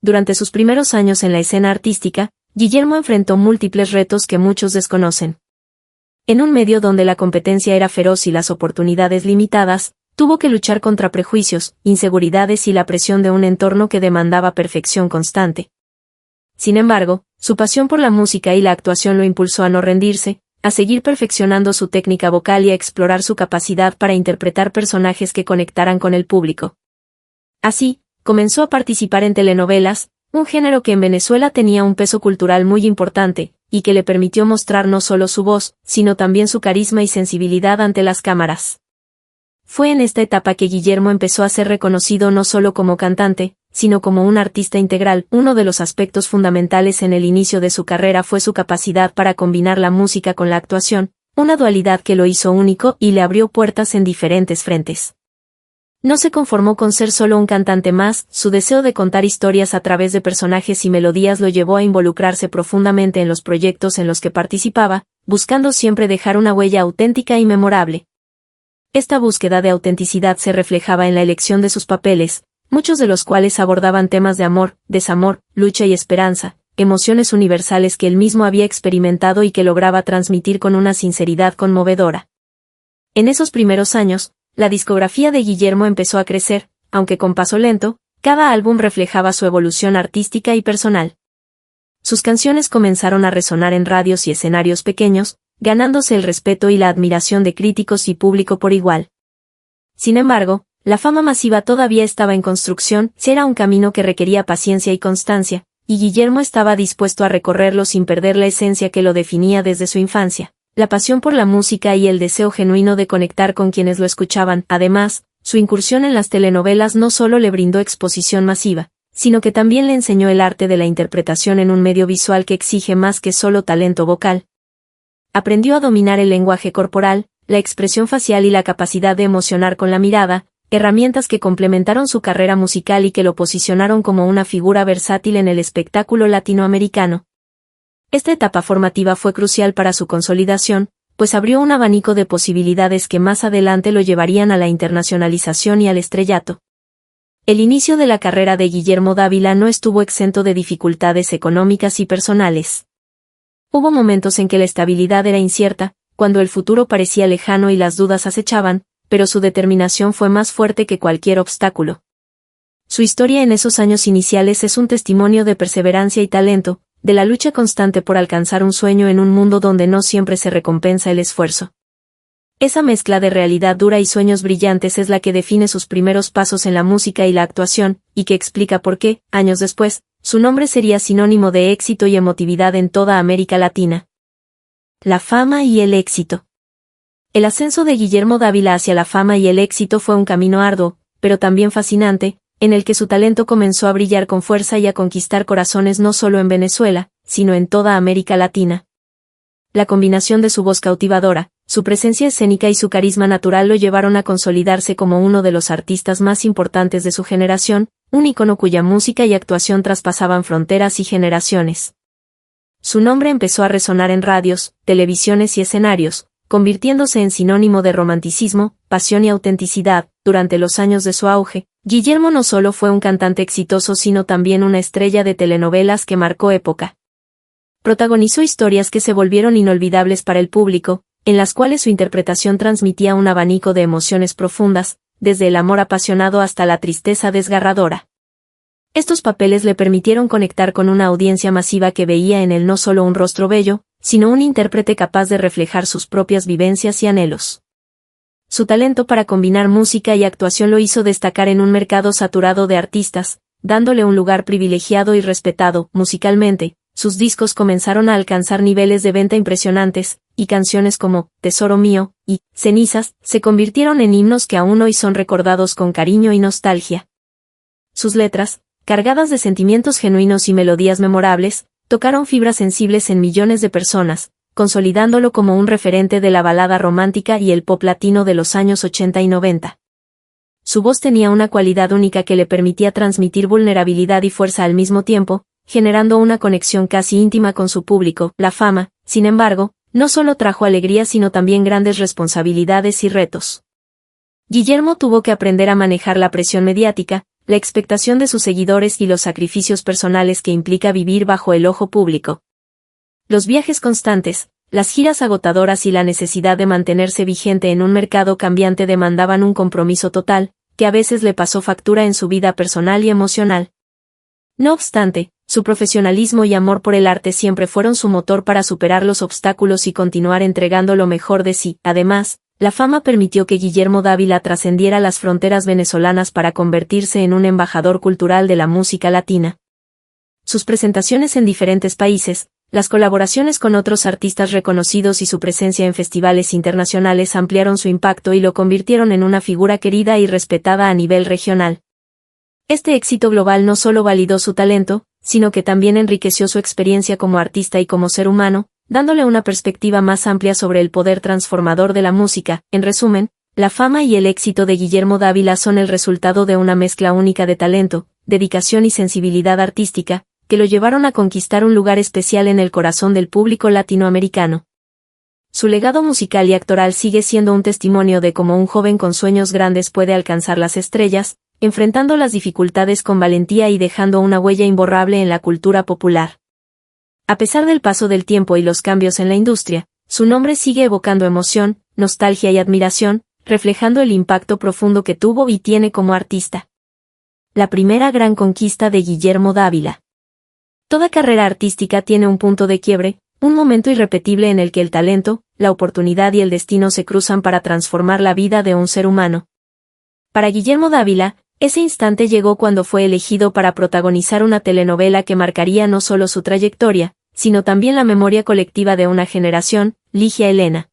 Speaker 1: Durante sus primeros años en la escena artística, Guillermo enfrentó múltiples retos que muchos desconocen. En un medio donde la competencia era feroz y las oportunidades limitadas, tuvo que luchar contra prejuicios, inseguridades y la presión de un entorno que demandaba perfección constante. Sin embargo, su pasión por la música y la actuación lo impulsó a no rendirse, a seguir perfeccionando su técnica vocal y a explorar su capacidad para interpretar personajes que conectaran con el público. Así, comenzó a participar en telenovelas, un género que en Venezuela tenía un peso cultural muy importante, y que le permitió mostrar no solo su voz, sino también su carisma y sensibilidad ante las cámaras. Fue en esta etapa que Guillermo empezó a ser reconocido no solo como cantante, sino como un artista integral. Uno de los aspectos fundamentales en el inicio de su carrera fue su capacidad para combinar la música con la actuación, una dualidad que lo hizo único y le abrió puertas en diferentes frentes. No se conformó con ser solo un cantante más, su deseo de contar historias a través de personajes y melodías lo llevó a involucrarse profundamente en los proyectos en los que participaba, buscando siempre dejar una huella auténtica y memorable. Esta búsqueda de autenticidad se reflejaba en la elección de sus papeles, muchos de los cuales abordaban temas de amor, desamor, lucha y esperanza, emociones universales que él mismo había experimentado y que lograba transmitir con una sinceridad conmovedora. En esos primeros años, la discografía de Guillermo empezó a crecer, aunque con paso lento, cada álbum reflejaba su evolución artística y personal. Sus canciones comenzaron a resonar en radios y escenarios pequeños, ganándose el respeto y la admiración de críticos y público por igual. Sin embargo, la fama masiva todavía estaba en construcción, era un camino que requería paciencia y constancia, y Guillermo estaba dispuesto a recorrerlo sin perder la esencia que lo definía desde su infancia. La pasión por la música y el deseo genuino de conectar con quienes lo escuchaban. Además, su incursión en las telenovelas no solo le brindó exposición masiva, sino que también le enseñó el arte de la interpretación en un medio visual que exige más que solo talento vocal. Aprendió a dominar el lenguaje corporal, la expresión facial y la capacidad de emocionar con la mirada, herramientas que complementaron su carrera musical y que lo posicionaron como una figura versátil en el espectáculo latinoamericano. Esta etapa formativa fue crucial para su consolidación, pues abrió un abanico de posibilidades que más adelante lo llevarían a la internacionalización y al estrellato. El inicio de la carrera de Guillermo Dávila no estuvo exento de dificultades económicas y personales. Hubo momentos en que la estabilidad era incierta, cuando el futuro parecía lejano y las dudas acechaban, pero su determinación fue más fuerte que cualquier obstáculo. Su historia en esos años iniciales es un testimonio de perseverancia y talento, de la lucha constante por alcanzar un sueño en un mundo donde no siempre se recompensa el esfuerzo. Esa mezcla de realidad dura y sueños brillantes es la que define sus primeros pasos en la música y la actuación, y que explica por qué, años después, su nombre sería sinónimo de éxito y emotividad en toda América Latina. La fama y el éxito. El ascenso de Guillermo Dávila hacia la fama y el éxito fue un camino arduo, pero también fascinante, en el que su talento comenzó a brillar con fuerza y a conquistar corazones no solo en Venezuela, sino en toda América Latina. La combinación de su voz cautivadora, su presencia escénica y su carisma natural lo llevaron a consolidarse como uno de los artistas más importantes de su generación, un ícono cuya música y actuación traspasaban fronteras y generaciones. Su nombre empezó a resonar en radios, televisiones y escenarios, convirtiéndose en sinónimo de romanticismo, pasión y autenticidad. Durante los años de su auge, Guillermo no solo fue un cantante exitoso sino también una estrella de telenovelas que marcó época. Protagonizó historias que se volvieron inolvidables para el público, en las cuales su interpretación transmitía un abanico de emociones profundas, desde el amor apasionado hasta la tristeza desgarradora. Estos papeles le permitieron conectar con una audiencia masiva que veía en él no solo un rostro bello, sino un intérprete capaz de reflejar sus propias vivencias y anhelos. Su talento para combinar música y actuación lo hizo destacar en un mercado saturado de artistas, dándole un lugar privilegiado y respetado. Musicalmente, sus discos comenzaron a alcanzar niveles de venta impresionantes, y canciones como Tesoro Mío y Cenizas se convirtieron en himnos que aún hoy son recordados con cariño y nostalgia. Sus letras, cargadas de sentimientos genuinos y melodías memorables, tocaron fibras sensibles en millones de personas, consolidándolo como un referente de la balada romántica y el pop latino de los años 80 y 90. Su voz tenía una cualidad única que le permitía transmitir vulnerabilidad y fuerza al mismo tiempo, generando una conexión casi íntima con su público. La fama, sin embargo, no solo trajo alegría sino también grandes responsabilidades y retos. Guillermo tuvo que aprender a manejar la presión mediática, la expectación de sus seguidores y los sacrificios personales que implica vivir bajo el ojo público. Los viajes constantes, las giras agotadoras y la necesidad de mantenerse vigente en un mercado cambiante demandaban un compromiso total, que a veces le pasó factura en su vida personal y emocional. No obstante, su profesionalismo y amor por el arte siempre fueron su motor para superar los obstáculos y continuar entregando lo mejor de sí. Además, la fama permitió que Guillermo Dávila trascendiera las fronteras venezolanas para convertirse en un embajador cultural de la música latina. Sus presentaciones en diferentes países, Las colaboraciones con otros artistas reconocidos y su presencia en festivales internacionales ampliaron su impacto y lo convirtieron en una figura querida y respetada a nivel regional. Este éxito global no solo validó su talento, sino que también enriqueció su experiencia como artista y como ser humano, dándole una perspectiva más amplia sobre el poder transformador de la música. En resumen, la fama y el éxito de Guillermo Dávila son el resultado de una mezcla única de talento, dedicación y sensibilidad artística, que lo llevaron a conquistar un lugar especial en el corazón del público latinoamericano. Su legado musical y actoral sigue siendo un testimonio de cómo un joven con sueños grandes puede alcanzar las estrellas, enfrentando las dificultades con valentía y dejando una huella imborrable en la cultura popular. A pesar del paso del tiempo y los cambios en la industria, su nombre sigue evocando emoción, nostalgia y admiración, reflejando el impacto profundo que tuvo y tiene como artista. La primera gran conquista de Guillermo Dávila. Toda carrera artística tiene un punto de quiebre, un momento irrepetible en el que el talento, la oportunidad y el destino se cruzan para transformar la vida de un ser humano. Para Guillermo Dávila, ese instante llegó cuando fue elegido para protagonizar una telenovela que marcaría no solo su trayectoria, sino también la memoria colectiva de una generación, Ligia Elena.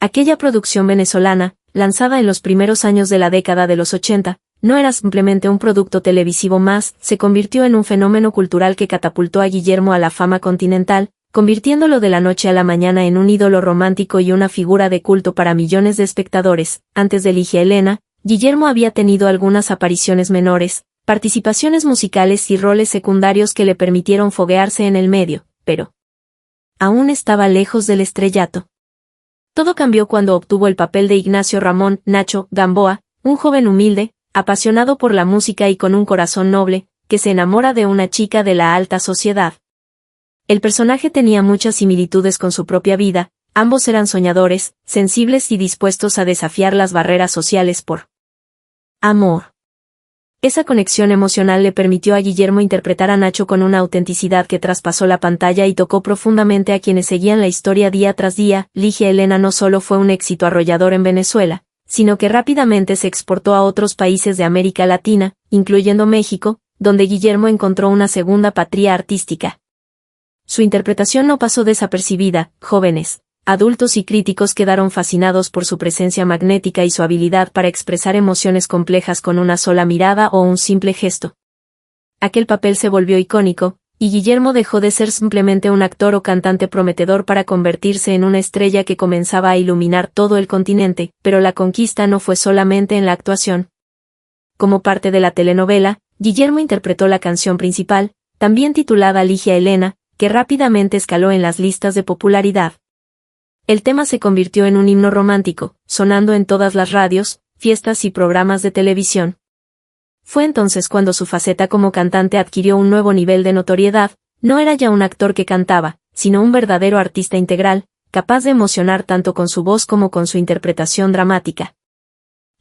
Speaker 1: Aquella producción venezolana, lanzada en los primeros años de la década de los 80, no era simplemente un producto televisivo más, se convirtió en un fenómeno cultural que catapultó a Guillermo a la fama continental, convirtiéndolo de la noche a la mañana en un ídolo romántico y una figura de culto para millones de espectadores. Antes de Ligia Elena, Guillermo había tenido algunas apariciones menores, participaciones musicales y roles secundarios que le permitieron foguearse en el medio, pero aún estaba lejos del estrellato. Todo cambió cuando obtuvo el papel de Ignacio Ramón Nacho Gamboa, un joven humilde, apasionado por la música y con un corazón noble, que se enamora de una chica de la alta sociedad. El personaje tenía muchas similitudes con su propia vida, ambos eran soñadores, sensibles y dispuestos a desafiar las barreras sociales por amor. Esa conexión emocional le permitió a Guillermo interpretar a Nacho con una autenticidad que traspasó la pantalla y tocó profundamente a quienes seguían la historia día tras día. Ligia Elena no solo fue un éxito arrollador en Venezuela, sino que rápidamente se exportó a otros países de América Latina, incluyendo México, donde Guillermo encontró una segunda patria artística. Su interpretación no pasó desapercibida, jóvenes, adultos y críticos quedaron fascinados por su presencia magnética y su habilidad para expresar emociones complejas con una sola mirada o un simple gesto. Aquel papel se volvió icónico, y Guillermo dejó de ser simplemente un actor o cantante prometedor para convertirse en una estrella que comenzaba a iluminar todo el continente, pero la conquista no fue solamente en la actuación. Como parte de la telenovela, Guillermo interpretó la canción principal, también titulada Ligia Elena, que rápidamente escaló en las listas de popularidad. El tema se convirtió en un himno romántico, sonando en todas las radios, fiestas y programas de televisión. Fue entonces cuando su faceta como cantante adquirió un nuevo nivel de notoriedad. No era ya un actor que cantaba, sino un verdadero artista integral, capaz de emocionar tanto con su voz como con su interpretación dramática.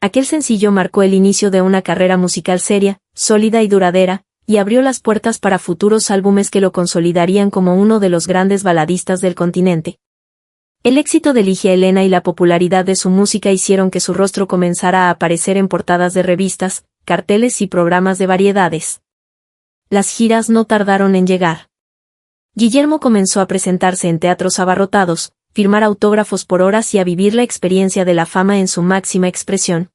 Speaker 1: Aquel sencillo marcó el inicio de una carrera musical seria, sólida y duradera, y abrió las puertas para futuros álbumes que lo consolidarían como uno de los grandes baladistas del continente. El éxito de Ligia Elena y la popularidad de su música hicieron que su rostro comenzara a aparecer en portadas de revistas, carteles y programas de variedades. Las giras no tardaron en llegar. Guillermo comenzó a presentarse en teatros abarrotados, firmar autógrafos por horas y a vivir la experiencia de la fama en su máxima expresión.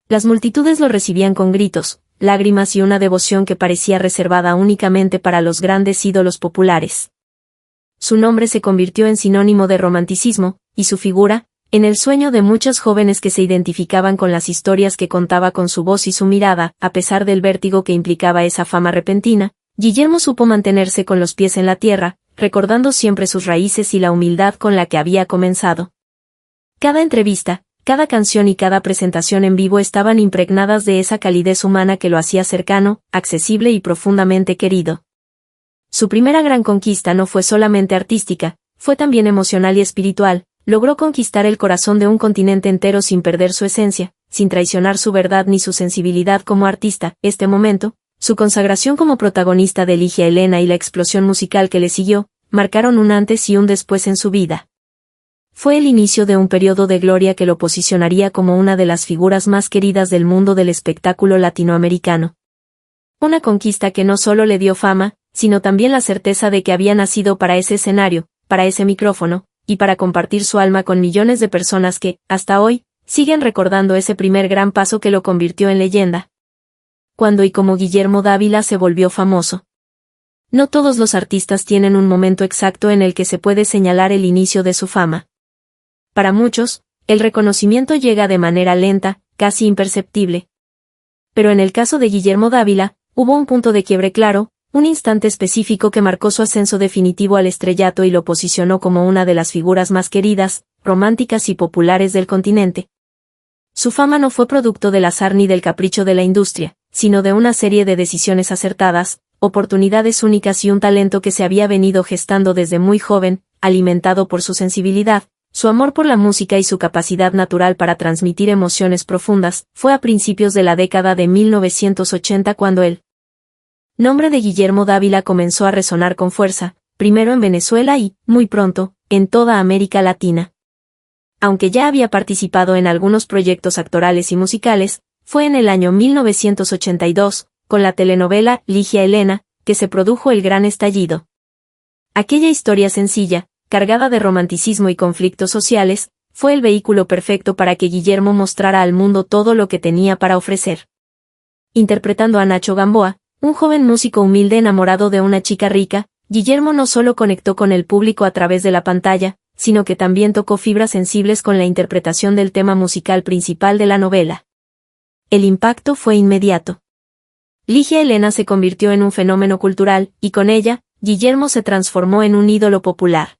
Speaker 1: Las multitudes lo recibían con gritos, lágrimas y una devoción que parecía reservada únicamente para los grandes ídolos populares. Su nombre se convirtió en sinónimo de romanticismo, y su figura, en el sueño de muchos jóvenes que se identificaban con las historias que contaba con su voz y su mirada. A pesar del vértigo que implicaba esa fama repentina, Guillermo supo mantenerse con los pies en la tierra, recordando siempre sus raíces y la humildad con la que había comenzado. Cada entrevista, cada canción y cada presentación en vivo estaban impregnadas de esa calidez humana que lo hacía cercano, accesible y profundamente querido. Su primera gran conquista no fue solamente artística, fue también emocional y espiritual. Logró conquistar el corazón de un continente entero sin perder su esencia, sin traicionar su verdad ni su sensibilidad como artista. Este momento, su consagración como protagonista de Ligia Elena y la explosión musical que le siguió, marcaron un antes y un después en su vida. Fue el inicio de un periodo de gloria que lo posicionaría como una de las figuras más queridas del mundo del espectáculo latinoamericano. Una conquista que no solo le dio fama, sino también la certeza de que había nacido para ese escenario, para ese micrófono, y para compartir su alma con millones de personas que, hasta hoy, siguen recordando ese primer gran paso que lo convirtió en leyenda. Cuando y como Guillermo Dávila se volvió famoso. No todos los artistas tienen un momento exacto en el que se puede señalar el inicio de su fama. Para muchos, el reconocimiento llega de manera lenta, casi imperceptible. Pero en el caso de Guillermo Dávila, hubo un punto de quiebre claro, un instante específico que marcó su ascenso definitivo al estrellato y lo posicionó como una de las figuras más queridas, románticas y populares del continente. Su fama no fue producto del azar ni del capricho de la industria, sino de una serie de decisiones acertadas, oportunidades únicas y un talento que se había venido gestando desde muy joven, alimentado por su sensibilidad, su amor por la música y su capacidad natural para transmitir emociones profundas. Fue a principios de la década de 1980 cuando el nombre de Guillermo Dávila comenzó a resonar con fuerza, primero en Venezuela y, muy pronto, en toda América Latina. Aunque ya había participado en algunos proyectos actorales y musicales, fue en el año 1982, con la telenovela Ligia Elena, que se produjo el gran estallido. Aquella historia sencilla, cargada de romanticismo y conflictos sociales, fue el vehículo perfecto para que Guillermo mostrara al mundo todo lo que tenía para ofrecer. Interpretando a Nacho Gamboa, un joven músico humilde enamorado de una chica rica, Guillermo no solo conectó con el público a través de la pantalla, sino que también tocó fibras sensibles con la interpretación del tema musical principal de la novela. El impacto fue inmediato. Ligia Elena se convirtió en un fenómeno cultural, y con ella, Guillermo se transformó en un ídolo popular.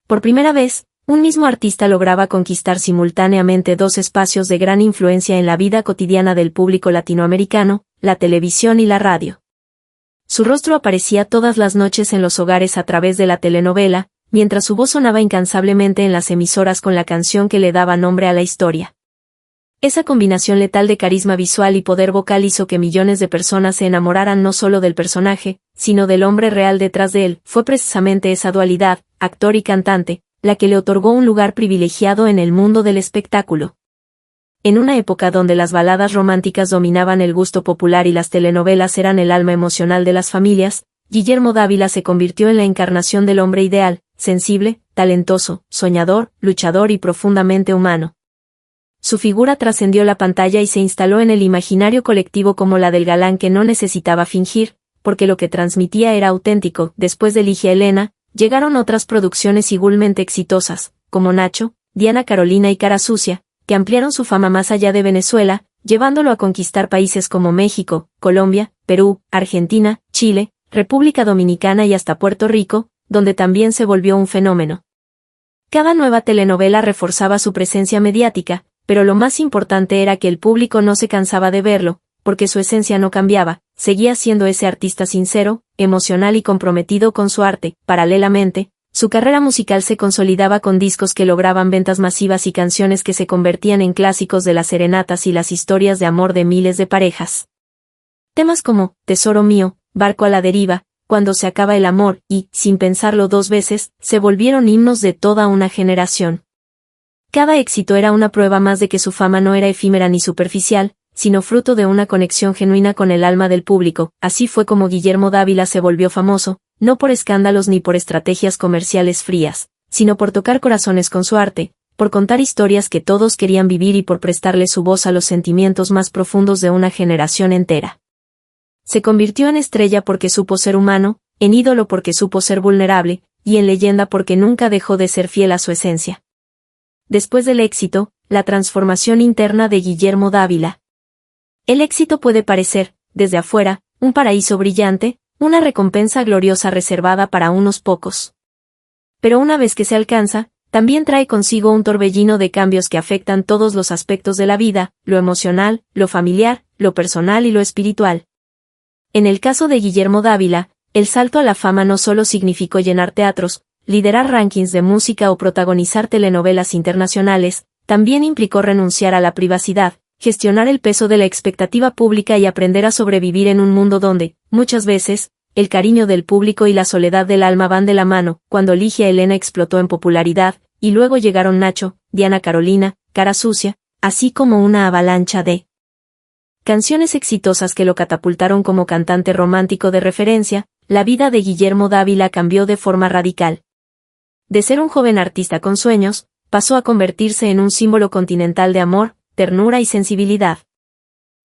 Speaker 1: Por primera vez, un mismo artista lograba conquistar simultáneamente dos espacios de gran influencia en la vida cotidiana del público latinoamericano, la televisión y la radio. Su rostro aparecía todas las noches en los hogares a través de la telenovela, mientras su voz sonaba incansablemente en las emisoras con la canción que le daba nombre a la historia. Esa combinación letal de carisma visual y poder vocal hizo que millones de personas se enamoraran no solo del personaje, sino del hombre real detrás de él. Fue precisamente esa dualidad, actor y cantante, la que le otorgó un lugar privilegiado en el mundo del espectáculo. En una época donde las baladas románticas dominaban el gusto popular y las telenovelas eran el alma emocional de las familias, Guillermo Dávila se convirtió en la encarnación del hombre ideal, sensible, talentoso, soñador, luchador y profundamente humano. Su figura trascendió la pantalla y se instaló en el imaginario colectivo como la del galán que no necesitaba fingir, porque lo que transmitía era auténtico. Después de Ligia Elena, llegaron otras producciones igualmente exitosas, como Nacho, Diana Carolina y Cara Sucia, que ampliaron su fama más allá de Venezuela, llevándolo a conquistar países como México, Colombia, Perú, Argentina, Chile, República Dominicana y hasta Puerto Rico, donde también se volvió un fenómeno. Cada nueva telenovela reforzaba su presencia mediática, pero lo más importante era que el público no se cansaba de verlo, porque su esencia no cambiaba, seguía siendo ese artista sincero, emocional y comprometido con su arte. Paralelamente, su carrera musical se consolidaba con discos que lograban ventas masivas y canciones que se convertían en clásicos de las serenatas y las historias de amor de miles de parejas. Temas como Tesoro mío, Barco a la deriva, Cuando se acaba el amor y, sin pensarlo dos veces, se volvieron himnos de toda una generación. Cada éxito era una prueba más de que su fama no era efímera ni superficial, sino fruto de una conexión genuina con el alma del público. Así fue como Guillermo Dávila se volvió famoso, no por escándalos ni por estrategias comerciales frías, sino por tocar corazones con su arte, por contar historias que todos querían vivir y por prestarle su voz a los sentimientos más profundos de una generación entera. Se convirtió en estrella porque supo ser humano, en ídolo porque supo ser vulnerable, y en leyenda porque nunca dejó de ser fiel a su esencia. Después del éxito, la transformación interna de Guillermo Dávila. El éxito puede parecer, desde afuera, un paraíso brillante, una recompensa gloriosa reservada para unos pocos. Pero una vez que se alcanza, también trae consigo un torbellino de cambios que afectan todos los aspectos de la vida, lo emocional, lo familiar, lo personal y lo espiritual. En el caso de Guillermo Dávila, el salto a la fama no solo significó llenar teatros, liderar rankings de música o protagonizar telenovelas internacionales, también implicó renunciar a la privacidad, gestionar el peso de la expectativa pública y aprender a sobrevivir en un mundo donde, muchas veces, el cariño del público y la soledad del alma van de la mano. Cuando Ligia Elena explotó en popularidad, y luego llegaron Nacho, Diana Carolina, Cara Sucia, así como una avalancha de canciones exitosas que lo catapultaron como cantante romántico de referencia, la vida de Guillermo Dávila cambió de forma radical. De ser un joven artista con sueños, pasó a convertirse en un símbolo continental de amor, ternura y sensibilidad.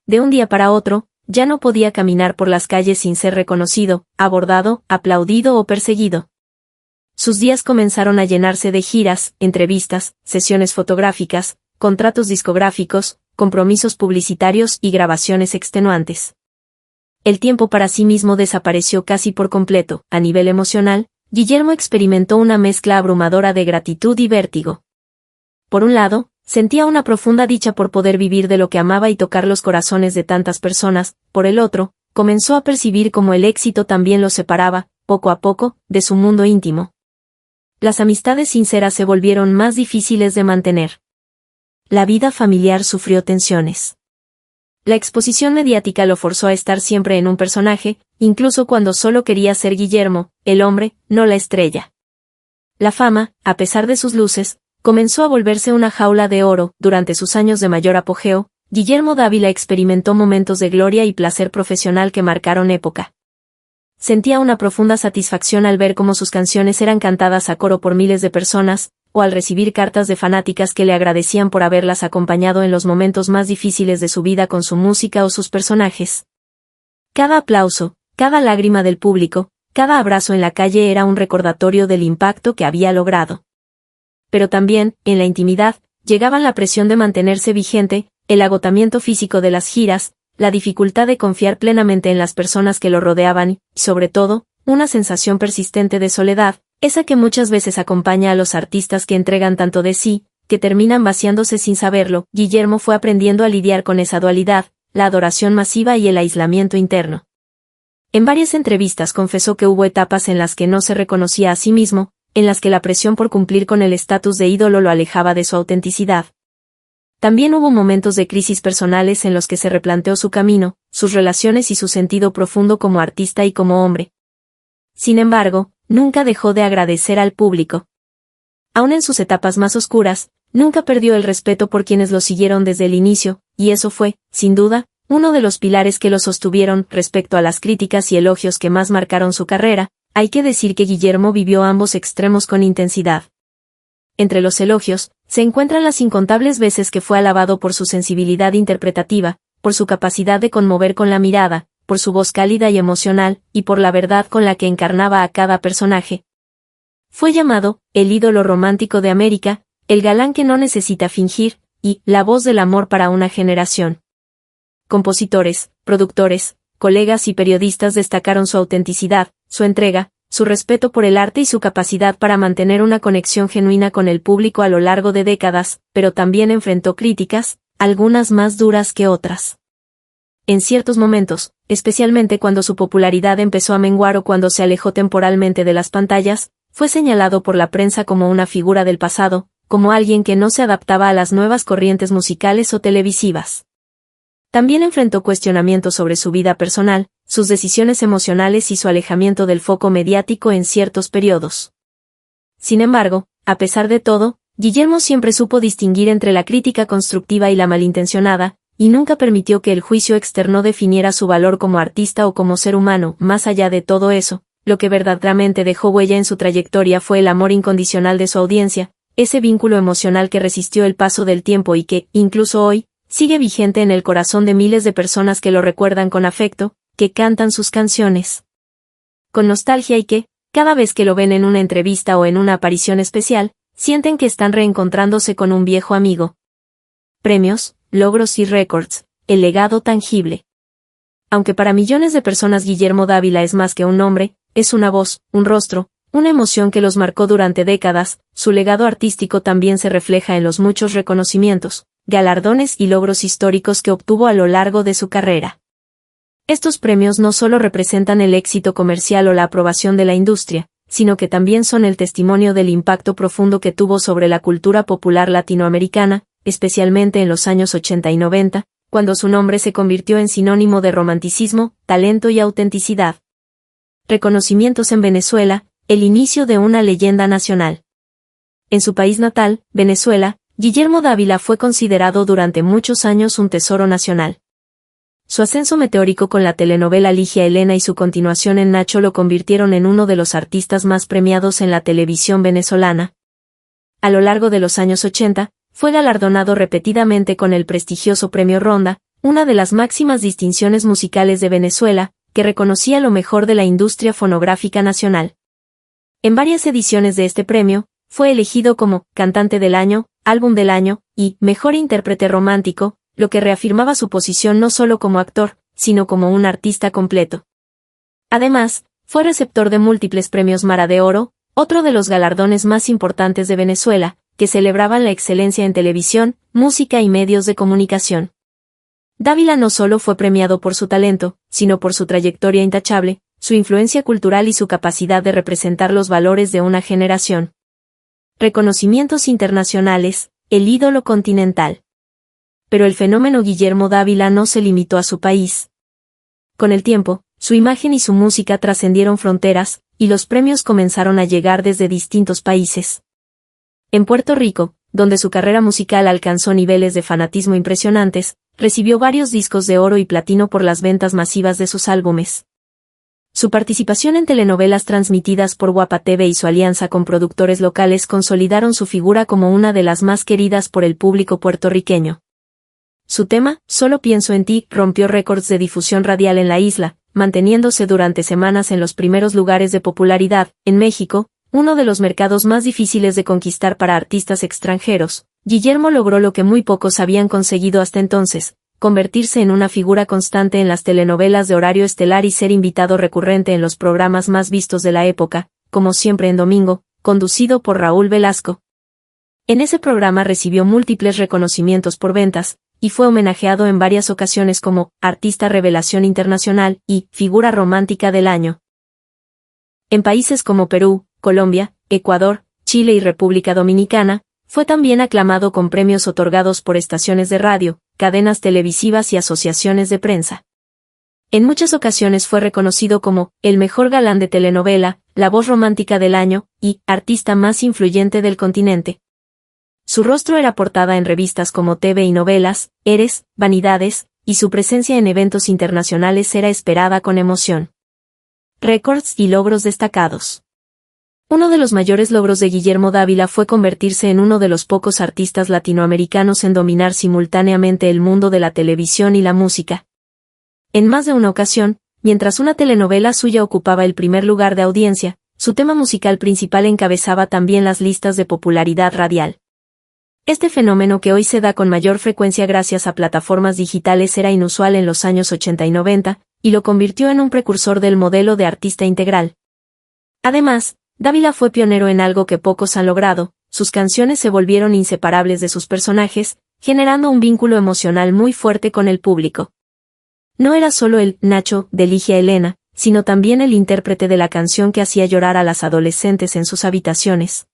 Speaker 1: De un día para otro, ya no podía caminar por las calles sin ser reconocido, abordado, aplaudido o perseguido. Sus días comenzaron a llenarse de giras, entrevistas, sesiones fotográficas, contratos discográficos, compromisos publicitarios y grabaciones extenuantes. El tiempo para sí mismo desapareció casi por completo. A nivel emocional, Guillermo experimentó una mezcla abrumadora de gratitud y vértigo. Por un lado, sentía una profunda dicha por poder vivir de lo que amaba y tocar los corazones de tantas personas. Por el otro, comenzó a percibir cómo el éxito también lo separaba, poco a poco, de su mundo íntimo. Las amistades sinceras se volvieron más difíciles de mantener. La vida familiar sufrió tensiones. La exposición mediática lo forzó a estar siempre en un personaje, incluso cuando solo quería ser Guillermo, el hombre, no la estrella. La fama, a pesar de sus luces, comenzó a volverse una jaula de oro. Durante sus años de mayor apogeo, Guillermo Dávila experimentó momentos de gloria y placer profesional que marcaron época. Sentía una profunda satisfacción al ver cómo sus canciones eran cantadas a coro por miles de personas, o al recibir cartas de fanáticas que le agradecían por haberlas acompañado en los momentos más difíciles de su vida con su música o sus personajes. Cada aplauso, cada lágrima del público, cada abrazo en la calle era un recordatorio del impacto que había logrado. Pero también, en la intimidad, llegaban la presión de mantenerse vigente, el agotamiento físico de las giras, la dificultad de confiar plenamente en las personas que lo rodeaban y, sobre todo, una sensación persistente de soledad, esa que muchas veces acompaña a los artistas que entregan tanto de sí, que terminan vaciándose sin saberlo. Guillermo fue aprendiendo a lidiar con esa dualidad, la adoración masiva y el aislamiento interno. En varias entrevistas confesó que hubo etapas en las que no se reconocía a sí mismo, en las que la presión por cumplir con el estatus de ídolo lo alejaba de su autenticidad. También hubo momentos de crisis personales en los que se replanteó su camino, sus relaciones y su sentido profundo como artista y como hombre. Sin embargo, nunca dejó de agradecer al público. Aun en sus etapas más oscuras, nunca perdió el respeto por quienes lo siguieron desde el inicio, y eso fue, sin duda, uno de los pilares que lo sostuvieron. Respecto a las críticas y elogios que más marcaron su carrera, hay que decir que Guillermo vivió ambos extremos con intensidad. Entre los elogios, se encuentran las incontables veces que fue alabado por su sensibilidad interpretativa, por su capacidad de conmover con la mirada, por su voz cálida y emocional, y por la verdad con la que encarnaba a cada personaje. Fue llamado, el ídolo romántico de América, el galán que no necesita fingir, y la voz del amor para una generación. Compositores, productores, colegas y periodistas destacaron su autenticidad, su entrega, su respeto por el arte y su capacidad para mantener una conexión genuina con el público a lo largo de décadas, pero también enfrentó críticas, algunas más duras que otras. En ciertos momentos, especialmente cuando su popularidad empezó a menguar o cuando se alejó temporalmente de las pantallas, fue señalado por la prensa como una figura del pasado, como alguien que no se adaptaba a las nuevas corrientes musicales o televisivas. También enfrentó cuestionamientos sobre su vida personal, sus decisiones emocionales y su alejamiento del foco mediático en ciertos periodos. Sin embargo, a pesar de todo, Guillermo siempre supo distinguir entre la crítica constructiva y la malintencionada, y nunca permitió que el juicio externo definiera su valor como artista o como ser humano. Más allá de todo eso, lo que verdaderamente dejó huella en su trayectoria fue el amor incondicional de su audiencia, ese vínculo emocional que resistió el paso del tiempo y que, incluso hoy, sigue vigente en el corazón de miles de personas que lo recuerdan con afecto, que cantan sus canciones con nostalgia y que, cada vez que lo ven en una entrevista o en una aparición especial, sienten que están reencontrándose con un viejo amigo. Premios, logros y récords, el legado tangible. Aunque para millones de personas Guillermo Dávila es más que un nombre, es una voz, un rostro, una emoción que los marcó durante décadas, su legado artístico también se refleja en los muchos reconocimientos, galardones y logros históricos que obtuvo a lo largo de su carrera. Estos premios no solo representan el éxito comercial o la aprobación de la industria, sino que también son el testimonio del impacto profundo que tuvo sobre la cultura popular latinoamericana, especialmente en los años 80 y 90, cuando su nombre se convirtió en sinónimo de romanticismo, talento y autenticidad. Reconocimientos en Venezuela, el inicio de una leyenda nacional. En su país natal, Venezuela, Guillermo Dávila fue considerado durante muchos años un tesoro nacional. Su ascenso meteórico con la telenovela Ligia Elena y su continuación en Nacho lo convirtieron en uno de los artistas más premiados en la televisión venezolana. A lo largo de los años 80, fue galardonado repetidamente con el prestigioso Premio Ronda, una de las máximas distinciones musicales de Venezuela, que reconocía lo mejor de la industria fonográfica nacional. En varias ediciones de este premio, fue elegido como Cantante del Año, Álbum del Año y Mejor Intérprete Romántico, lo que reafirmaba su posición no solo como actor, sino como un artista completo. Además, fue receptor de múltiples premios Mara de Oro, otro de los galardones más importantes de Venezuela, que celebraban la excelencia en televisión, música y medios de comunicación. Dávila no solo fue premiado por su talento, sino por su trayectoria intachable, su influencia cultural y su capacidad de representar los valores de una generación. Reconocimientos internacionales, el ídolo continental. Pero el fenómeno Guillermo Dávila no se limitó a su país. Con el tiempo, su imagen y su música trascendieron fronteras, y los premios comenzaron a llegar desde distintos países. En Puerto Rico, donde su carrera musical alcanzó niveles de fanatismo impresionantes, recibió varios discos de oro y platino por las ventas masivas de sus álbumes. Su participación en telenovelas transmitidas por Guapa TV y su alianza con productores locales consolidaron su figura como una de las más queridas por el público puertorriqueño. Su tema, Solo pienso en ti, rompió récords de difusión radial en la isla, manteniéndose durante semanas en los primeros lugares de popularidad. En México, uno de los mercados más difíciles de conquistar para artistas extranjeros, Guillermo logró lo que muy pocos habían conseguido hasta entonces, convertirse en una figura constante en las telenovelas de horario estelar y ser invitado recurrente en los programas más vistos de la época, como Siempre en Domingo, conducido por Raúl Velasco. En ese programa recibió múltiples reconocimientos por ventas, y fue homenajeado en varias ocasiones como Artista Revelación Internacional y Figura Romántica del Año. En países como Perú, Colombia, Ecuador, Chile y República Dominicana, fue también aclamado con premios otorgados por estaciones de radio, cadenas televisivas y asociaciones de prensa. En muchas ocasiones fue reconocido como el mejor galán de telenovela, la voz romántica del año y artista más influyente del continente. Su rostro era portada en revistas como TV y Novelas, Eres, Vanidades, y su presencia en eventos internacionales era esperada con emoción. Récords y logros destacados. Uno de los mayores logros de Guillermo Dávila fue convertirse en uno de los pocos artistas latinoamericanos en dominar simultáneamente el mundo de la televisión y la música. En más de una ocasión, mientras una telenovela suya ocupaba el primer lugar de audiencia, su tema musical principal encabezaba también las listas de popularidad radial. Este fenómeno, que hoy se da con mayor frecuencia gracias a plataformas digitales, era inusual en los años 80 y 90, y lo convirtió en un precursor del modelo de artista integral. Además, Dávila fue pionero en algo que pocos han logrado: sus canciones se volvieron inseparables de sus personajes, generando un vínculo emocional muy fuerte con el público. No era solo el Nacho de Ligia Elena, sino también el intérprete de la canción que hacía llorar a las adolescentes en sus habitaciones.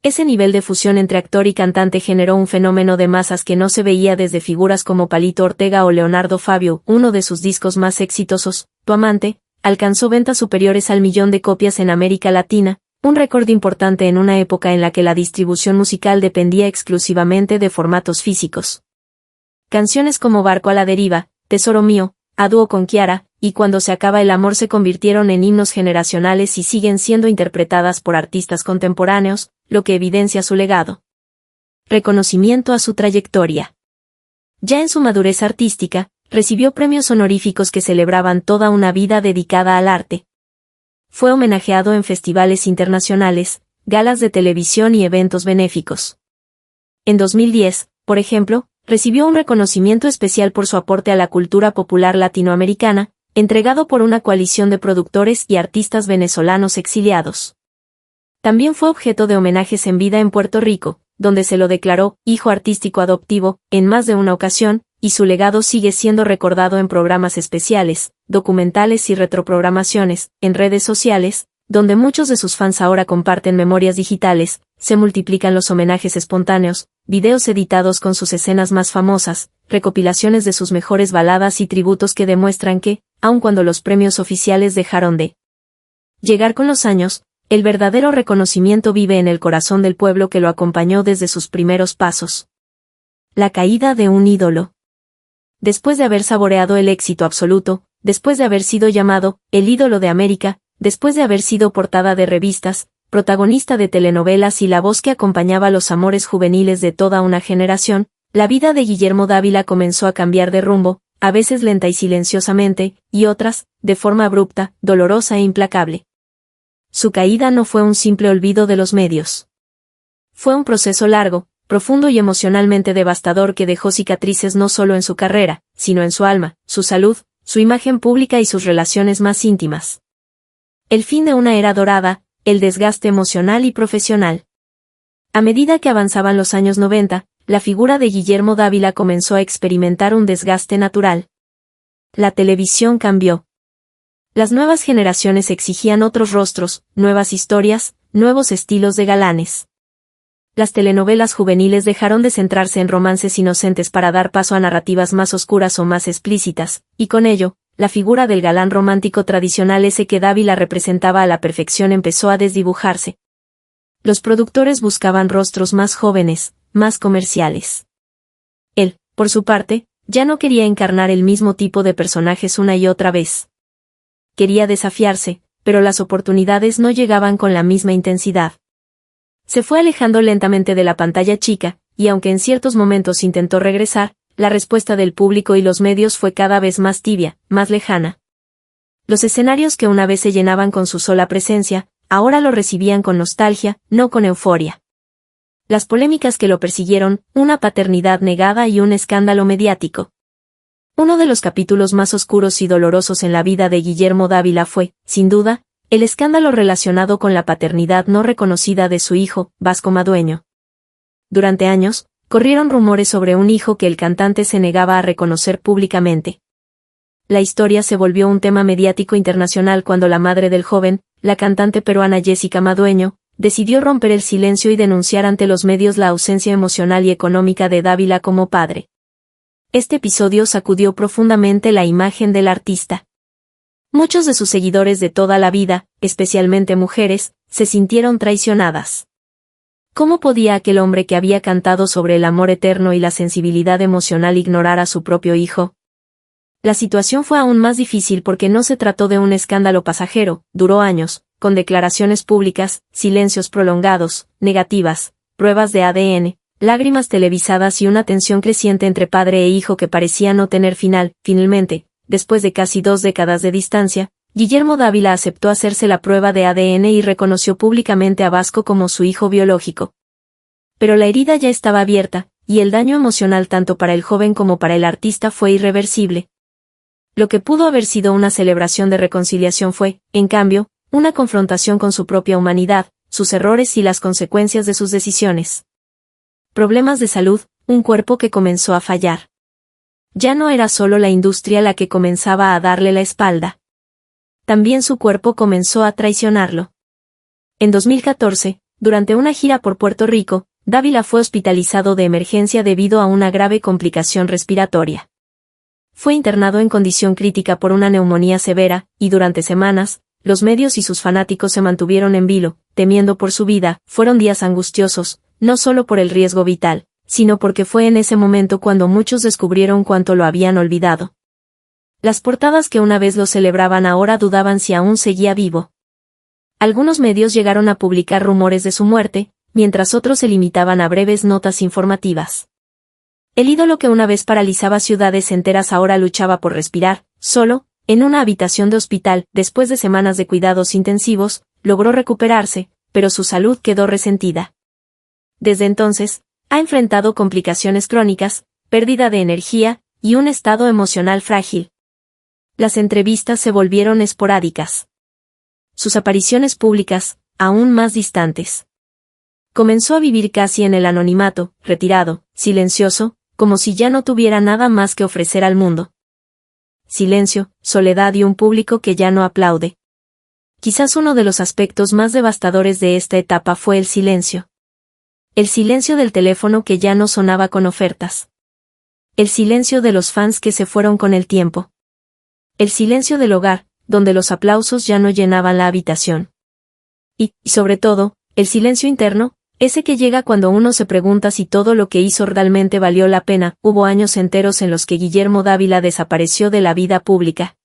Speaker 1: Ese nivel de fusión entre actor y cantante generó un fenómeno de masas que no se veía desde figuras como Palito Ortega o Leonardo Fabio. Uno de sus discos más exitosos, Tu Amante, alcanzó ventas superiores al 1.000.000 de copias en América Latina, un récord importante en una época en la que la distribución musical dependía exclusivamente de formatos físicos. Canciones como Barco a la deriva, Tesoro mío, a dúo con Kiara, y Cuando se acaba el amor se convirtieron en himnos generacionales y siguen siendo interpretadas por artistas contemporáneos, lo que evidencia su legado. Reconocimiento a su trayectoria. Ya en su madurez artística, recibió premios honoríficos que celebraban toda una vida dedicada al arte. Fue homenajeado en festivales internacionales, galas de televisión y eventos benéficos. En 2010, por ejemplo, recibió un reconocimiento especial por su aporte a la cultura popular latinoamericana, entregado por una coalición de productores y artistas venezolanos exiliados. También fue objeto de homenajes en vida en Puerto Rico, donde se lo declaró hijo artístico adoptivo en más de una ocasión, y su legado sigue siendo recordado en programas especiales, documentales y retroprogramaciones, en redes sociales, donde muchos de sus fans ahora comparten memorias digitales, se multiplican los homenajes espontáneos, videos editados con sus escenas más famosas, recopilaciones de sus mejores baladas y tributos que demuestran que, aun cuando los premios oficiales dejaron de llegar con los años, el verdadero reconocimiento vive en el corazón del pueblo que lo acompañó desde sus primeros pasos. La caída de un ídolo. después de haber saboreado el éxito absoluto, después de haber sido llamado el ídolo de América, después de haber sido portada de revistas, protagonista de telenovelas y la voz que acompañaba los amores juveniles de toda una generación, la vida de Guillermo Dávila comenzó a cambiar de rumbo, a veces lenta y silenciosamente, y otras, de forma abrupta, dolorosa e implacable. Su caída no fue un simple olvido de los medios. Fue un proceso largo, profundo y emocionalmente devastador que dejó cicatrices no solo en su carrera, sino en su alma, su salud, su imagen pública y sus relaciones más íntimas. El fin de una era dorada, el desgaste emocional y profesional. A medida que avanzaban los años 90, la figura de Guillermo Dávila comenzó a experimentar un desgaste natural. La televisión cambió. Las nuevas generaciones exigían otros rostros, nuevas historias, nuevos estilos de galanes. Las telenovelas juveniles dejaron de centrarse en romances inocentes para dar paso a narrativas más oscuras o más explícitas, y con ello, la figura del galán romántico tradicional ese que Dávila representaba a la perfección empezó a desdibujarse. Los productores buscaban rostros más jóvenes, más comerciales. Él, por su parte, ya no quería encarnar el mismo tipo de personajes una y otra vez. Quería desafiarse, pero las oportunidades no llegaban con la misma intensidad. Se fue alejando lentamente de la pantalla chica, y aunque en ciertos momentos intentó regresar, la respuesta del público y los medios fue cada vez más tibia, más lejana. Los escenarios que una vez se llenaban con su sola presencia, ahora lo recibían con nostalgia, no con euforia. Las polémicas que lo persiguieron, una paternidad negada y un escándalo mediático. Uno de los capítulos más oscuros y dolorosos en la vida de Guillermo Dávila fue, sin duda, el escándalo relacionado con la paternidad no reconocida de su hijo, Vasco Madueño. Durante años, corrieron rumores sobre un hijo que el cantante se negaba a reconocer públicamente. La historia se volvió un tema mediático internacional cuando la madre del joven, la cantante peruana Jessica Madueño, decidió romper el silencio y denunciar ante los medios la ausencia emocional y económica de Dávila como padre. Este episodio sacudió profundamente la imagen del artista. Muchos de sus seguidores de toda la vida, especialmente mujeres, se sintieron traicionadas. ¿Cómo podía aquel hombre que había cantado sobre el amor eterno y la sensibilidad emocional ignorar a su propio hijo? La situación fue aún más difícil porque no se trató de un escándalo pasajero, duró años, con declaraciones públicas, silencios prolongados, negativas, pruebas de ADN, lágrimas televisadas y una tensión creciente entre padre e hijo que parecía no tener final. Finalmente, después de casi 2 décadas de distancia, Guillermo Dávila aceptó hacerse la prueba de ADN y reconoció públicamente a Vasco como su hijo biológico. Pero la herida ya estaba abierta, y el daño emocional tanto para el joven como para el artista fue irreversible. Lo que pudo haber sido una celebración de reconciliación fue, en cambio, una confrontación con su propia humanidad, sus errores y las consecuencias de sus decisiones. Problemas de salud, un cuerpo que comenzó a fallar. Ya no era solo la industria la que comenzaba a darle la espalda. También su cuerpo comenzó a traicionarlo. En 2014, durante una gira por Puerto Rico, Dávila fue hospitalizado de emergencia debido a una grave complicación respiratoria. Fue internado en condición crítica por una neumonía severa, y durante semanas, los medios y sus fanáticos se mantuvieron en vilo, temiendo por su vida. Fueron días angustiosos, no solo por el riesgo vital, sino porque fue en ese momento cuando muchos descubrieron cuánto lo habían olvidado. Las portadas que una vez lo celebraban ahora dudaban si aún seguía vivo. Algunos medios llegaron a publicar rumores de su muerte, mientras otros se limitaban a breves notas informativas. El ídolo que una vez paralizaba ciudades enteras ahora luchaba por respirar, solo, en una habitación de hospital. Después de semanas de cuidados intensivos, logró recuperarse, pero su salud quedó resentida. Desde entonces, ha enfrentado complicaciones crónicas, pérdida de energía, y un estado emocional frágil. Las entrevistas se volvieron esporádicas. Sus apariciones públicas, aún más distantes. Comenzó a vivir casi en el anonimato, retirado, silencioso, como si ya no tuviera nada más que ofrecer al mundo. Silencio, soledad y un público que ya no aplaude. Quizás uno de los aspectos más devastadores de esta etapa fue el silencio. El silencio del teléfono que ya no sonaba con ofertas. El silencio de los fans que se fueron con el tiempo. El silencio del hogar, donde los aplausos ya no llenaban la habitación. Y, sobre todo, el silencio interno, Ese que llega cuando uno se pregunta si todo lo que hizo realmente valió la pena. Hubo años enteros en los que Guillermo Dávila desapareció de la vida pública.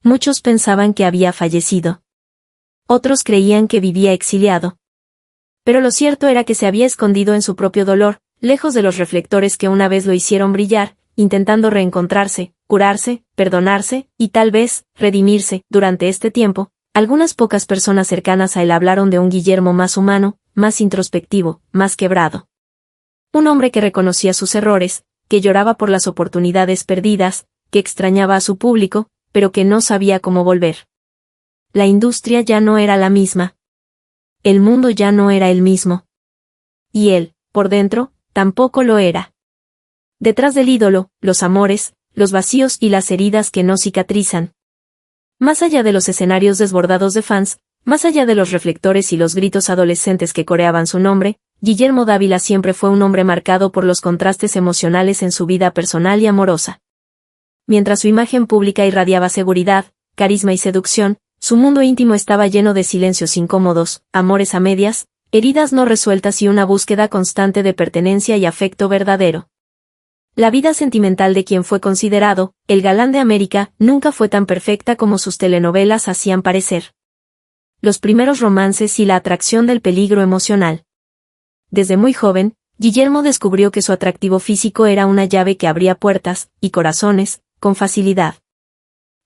Speaker 1: Muchos pensaban que había fallecido. Otros creían que vivía exiliado. Pero lo cierto era que se había escondido en su propio dolor, lejos de los reflectores que una vez lo hicieron brillar, intentando reencontrarse, curarse, perdonarse, y tal vez, redimirse. Durante este tiempo, algunas pocas personas cercanas a él hablaron de un Guillermo más humano, más introspectivo, más quebrado. Un hombre que reconocía sus errores, que lloraba por las oportunidades perdidas, que extrañaba a su público, pero que no sabía cómo volver. La industria ya no era la misma. El mundo ya no era el mismo. Y él, por dentro, tampoco lo era. Detrás del ídolo, los amores, los vacíos y las heridas que no cicatrizan. Más allá de los escenarios desbordados de fans, más allá de los reflectores y los gritos adolescentes que coreaban su nombre, Guillermo Dávila siempre fue un hombre marcado por los contrastes emocionales en su vida personal y amorosa. Mientras su imagen pública irradiaba seguridad, carisma y seducción, su mundo íntimo estaba lleno de silencios incómodos, amores a medias, heridas no resueltas y una búsqueda constante de pertenencia y afecto verdadero. La vida sentimental de quien fue considerado el galán de América nunca fue tan perfecta como sus telenovelas hacían parecer. Los primeros romances y la atracción del peligro emocional. Desde muy joven, Guillermo descubrió que su atractivo físico era una llave que abría puertas y corazones con facilidad.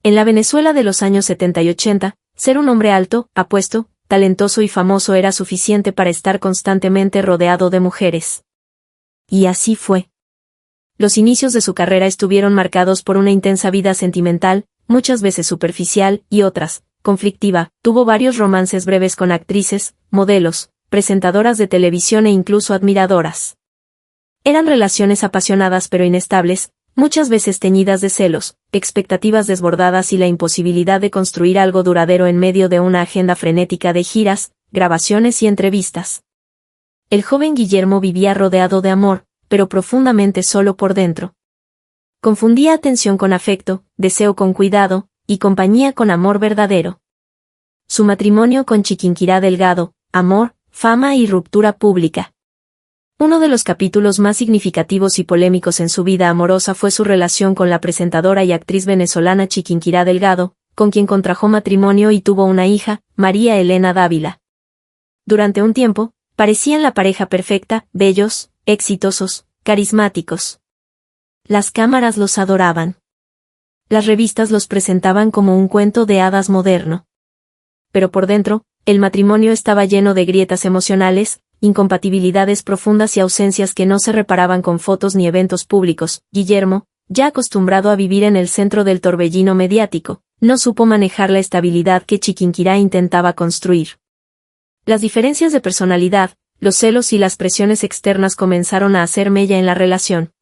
Speaker 1: En la Venezuela de los años 70 y 80, ser un hombre alto, apuesto, talentoso y famoso era suficiente para estar constantemente rodeado de mujeres. Y así fue. Los inicios de su carrera estuvieron marcados por una intensa vida sentimental, muchas veces superficial y otras, conflictiva. Tuvo varios romances breves con actrices, modelos, presentadoras de televisión e incluso admiradoras. Eran relaciones apasionadas pero inestables, muchas veces teñidas de celos, expectativas desbordadas y la imposibilidad de construir algo duradero en medio de una agenda frenética de giras, grabaciones y entrevistas. El joven Guillermo vivía rodeado de amor, pero profundamente solo por dentro. Confundía atención con afecto, deseo con cuidado, y compañía con amor verdadero. Su matrimonio con Chiquinquirá Delgado, amor, fama y ruptura pública. Uno de los capítulos más significativos y polémicos en su vida amorosa fue su relación con la presentadora y actriz venezolana Chiquinquirá Delgado, con quien contrajo matrimonio y tuvo una hija, María Elena Dávila. Durante un tiempo, parecían la pareja perfecta, bellos, exitosos, carismáticos. Las cámaras los adoraban. Las revistas los presentaban como un cuento de hadas moderno. Pero por dentro, el matrimonio estaba lleno de grietas emocionales, incompatibilidades profundas y ausencias que no se reparaban con fotos ni eventos públicos. Guillermo, ya acostumbrado a vivir en el centro del torbellino mediático, no supo manejar la estabilidad que Chiquinquirá intentaba construir. Las diferencias de personalidad, los celos y las presiones externas comenzaron a hacer mella en la relación.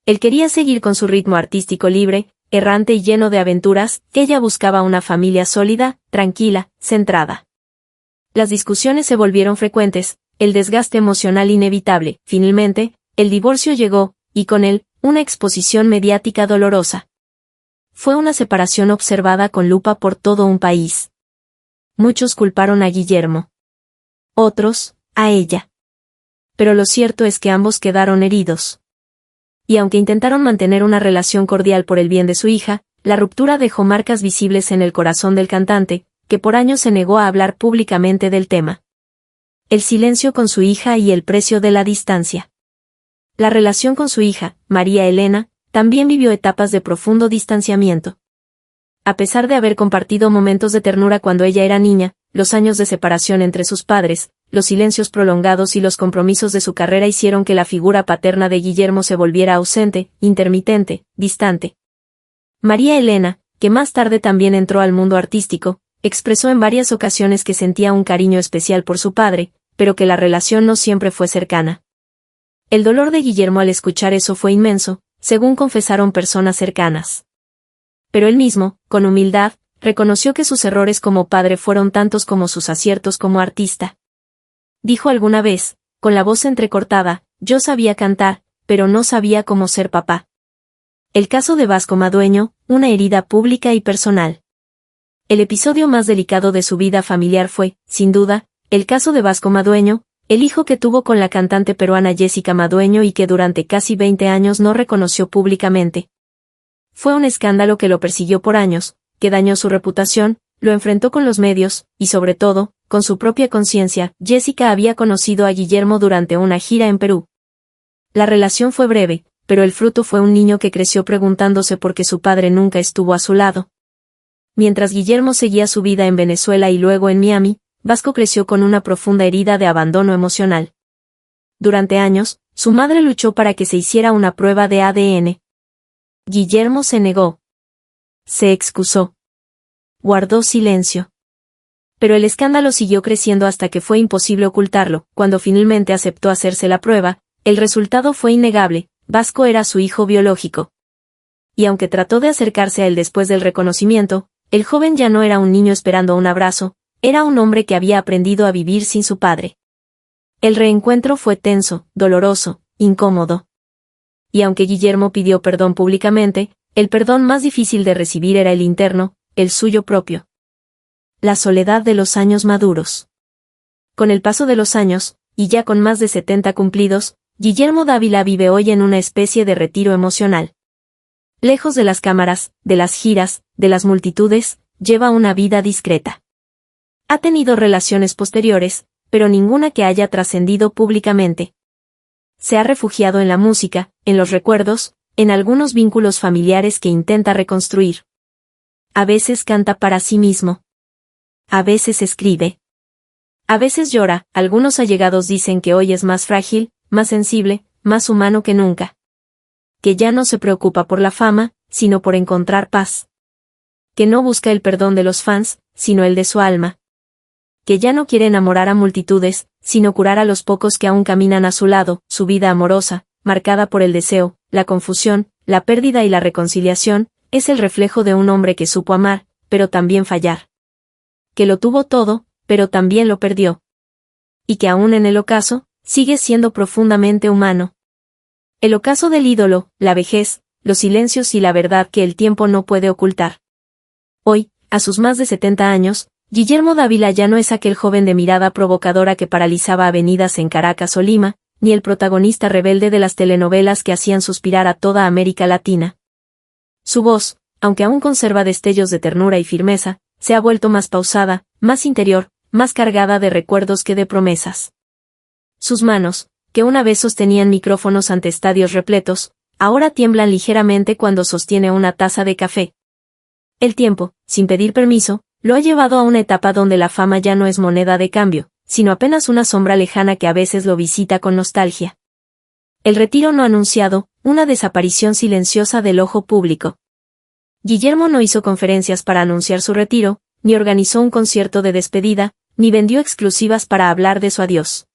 Speaker 1: Él quería seguir con su ritmo artístico libre, errante y lleno de aventuras. Ella buscaba una familia sólida, tranquila, centrada. Las discusiones se volvieron frecuentes, el desgaste emocional inevitable. Finalmente, el divorcio llegó, y con él, una exposición mediática dolorosa. Fue una separación observada con lupa por todo un país. Muchos culparon a Guillermo. Otros, a ella. Pero lo cierto es que ambos quedaron heridos. Y aunque intentaron mantener una relación cordial por el bien de su hija, la ruptura dejó marcas visibles en el corazón del cantante, que por años se negó a hablar públicamente del tema. El silencio con su hija y el precio de la distancia. La relación con su hija, María Elena, también vivió etapas de profundo distanciamiento. A pesar de haber compartido momentos de ternura cuando ella era niña, los años de separación entre sus padres, los silencios prolongados y los compromisos de su carrera hicieron que la figura paterna de Guillermo se volviera ausente, intermitente, distante. María Elena, que más tarde también entró al mundo artístico, expresó en varias ocasiones que sentía un cariño especial por su padre, pero que la relación no siempre fue cercana. El dolor de Guillermo al escuchar eso fue inmenso, según confesaron personas cercanas. Pero él mismo, con humildad, reconoció que sus errores como padre fueron tantos como sus aciertos como artista. Dijo alguna vez, con la voz entrecortada, yo sabía cantar, pero no sabía cómo ser papá. El caso de Vasco Madueño, una herida pública y personal. El episodio más delicado de su vida familiar fue, sin duda, el caso de Vasco Madueño, El hijo que tuvo con la cantante peruana Jessica Madueño y que durante casi 20 años no reconoció públicamente. Fue un escándalo que lo persiguió por años, que dañó su reputación, lo enfrentó con los medios, y sobre todo, con su propia conciencia. Jessica había conocido a Guillermo durante una gira en Perú. La relación fue breve, pero el fruto fue un niño que creció preguntándose por qué su padre nunca estuvo a su lado. Mientras Guillermo seguía su vida en Venezuela y luego en Miami, Vasco creció con una profunda herida de abandono emocional. Durante años, su madre luchó para que se hiciera una prueba de ADN. Guillermo se negó. Se excusó. Guardó silencio. Pero el escándalo siguió creciendo hasta que fue imposible ocultarlo. Cuando finalmente aceptó hacerse la prueba, el resultado fue innegable: Vasco era su hijo biológico. Y aunque trató de acercarse a él después del reconocimiento, el joven ya no era un niño esperando un abrazo, era un hombre que había aprendido a vivir sin su padre. El reencuentro fue tenso, doloroso, incómodo. Y aunque Guillermo pidió perdón públicamente, el perdón más difícil de recibir era el interno, el suyo propio. La soledad de los años maduros. Con el paso de los años, y ya con más de 70 cumplidos, Guillermo Dávila vive hoy en una especie de retiro emocional. Lejos de las cámaras, de las giras, de las multitudes, lleva una vida discreta. Ha tenido relaciones posteriores, pero ninguna que haya trascendido públicamente. Se ha refugiado en la música, en los recuerdos, en algunos vínculos familiares que intenta reconstruir. A veces canta para sí mismo. A veces escribe. A veces llora. Algunos allegados dicen que hoy es más frágil, más sensible, más humano que nunca. Que ya no se preocupa por la fama, sino por encontrar paz. Que no busca el perdón de los fans, sino el de su alma. Que ya no quiere enamorar a multitudes, sino curar a los pocos que aún caminan a su lado. Su vida amorosa, marcada por el deseo, la confusión, la pérdida y la reconciliación, es el reflejo de un hombre que supo amar, pero también fallar. Que lo tuvo todo, pero también lo perdió. Y que aún en el ocaso, sigue siendo profundamente humano. El ocaso del ídolo, la vejez, los silencios y la verdad que el tiempo no puede ocultar. Hoy, a sus más de 70 años, Guillermo Dávila ya no es aquel joven de mirada provocadora que paralizaba avenidas en Caracas o Lima, ni el protagonista rebelde de las telenovelas que hacían suspirar a toda América Latina. Su voz, aunque aún conserva destellos de ternura y firmeza, se ha vuelto más pausada, más interior, más cargada de recuerdos que de promesas. Sus manos, que una vez sostenían micrófonos ante estadios repletos, ahora tiemblan ligeramente cuando sostiene una taza de café. El tiempo, sin pedir permiso, lo ha llevado a una etapa donde la fama ya no es moneda de cambio, sino apenas una sombra lejana que a veces lo visita con nostalgia. El retiro no anunciado, una desaparición silenciosa del ojo público. Guillermo no hizo conferencias para anunciar su retiro, ni organizó un concierto de despedida, ni vendió exclusivas para hablar de su adiós.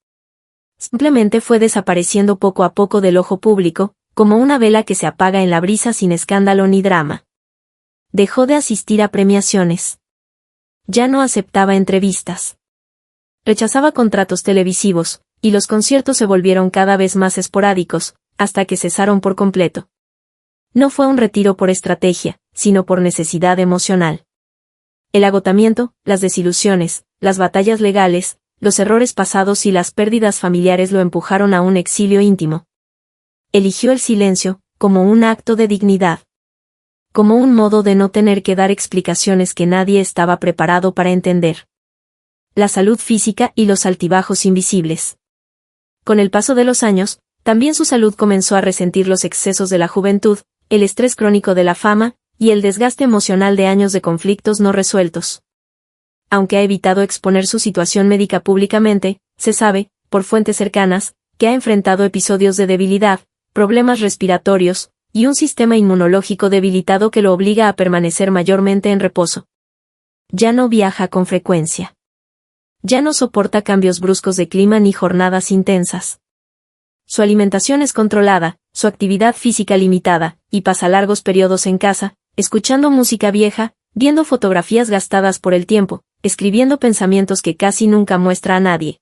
Speaker 1: Simplemente fue desapareciendo poco a poco del ojo público, como una vela que se apaga en la brisa sin escándalo ni drama. Dejó de asistir a premiaciones. Ya no aceptaba entrevistas. Rechazaba contratos televisivos, y los conciertos se volvieron cada vez más esporádicos, hasta que cesaron por completo. No fue un retiro por estrategia, sino por necesidad emocional. El agotamiento, las desilusiones, las batallas legales, los errores pasados y las pérdidas familiares lo empujaron a un exilio íntimo. Eligió el silencio, como un acto de dignidad. Como un modo de no tener que dar explicaciones que nadie estaba preparado para entender. La salud física y los altibajos invisibles. Con el paso de los años, también su salud comenzó a resentir los excesos de la juventud, el estrés crónico de la fama, y el desgaste emocional de años de conflictos no resueltos. Aunque ha evitado exponer su situación médica públicamente, se sabe, por fuentes cercanas, que ha enfrentado episodios de debilidad, problemas respiratorios, y un sistema inmunológico debilitado que lo obliga a permanecer mayormente en reposo. Ya no viaja con frecuencia. Ya no soporta cambios bruscos de clima ni jornadas intensas. Su alimentación es controlada, su actividad física limitada, y pasa largos periodos en casa, escuchando música vieja, viendo fotografías gastadas por el tiempo, escribiendo pensamientos que casi nunca muestra a nadie.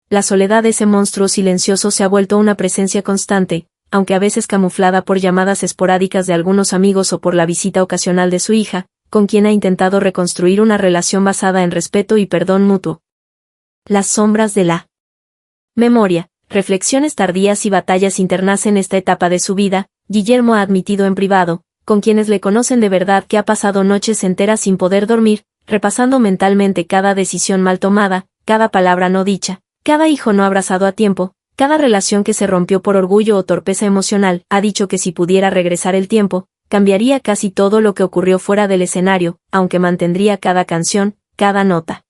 Speaker 1: La soledad de ese monstruo silencioso se ha vuelto una presencia constante, aunque a veces camuflada por llamadas esporádicas de algunos amigos o por la visita ocasional de su hija, con quien ha intentado reconstruir una relación basada en respeto y perdón mutuo. Las sombras de la Memoria, reflexiones tardías y batallas internas en esta etapa de su vida. Guillermo ha admitido en privado, con quienes le conocen de verdad, que ha pasado noches enteras sin poder dormir, repasando mentalmente cada decisión mal tomada, cada palabra no dicha, cada hijo no abrazado a tiempo, cada relación que se rompió por orgullo o torpeza emocional. Ha dicho que si pudiera regresar el tiempo, cambiaría casi todo lo que ocurrió fuera del escenario, aunque mantendría cada canción, cada nota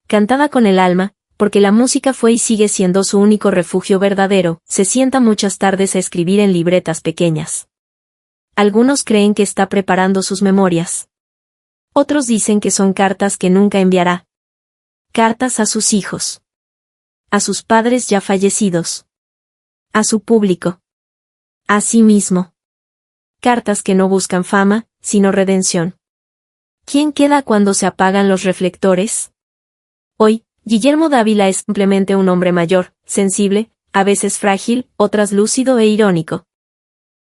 Speaker 1: cantada con el alma, porque la música fue y sigue siendo su único refugio verdadero. Se sienta muchas tardes a escribir en libretas pequeñas. Algunos creen que está preparando sus memorias. Otros dicen que son cartas que nunca enviará. Cartas a sus hijos. A sus padres ya fallecidos. A su público. A sí mismo. Cartas que no buscan fama, sino redención. ¿Quién queda cuando se apagan los reflectores? Hoy, Guillermo Dávila es simplemente un hombre mayor, sensible, a veces frágil, otras lúcido e irónico.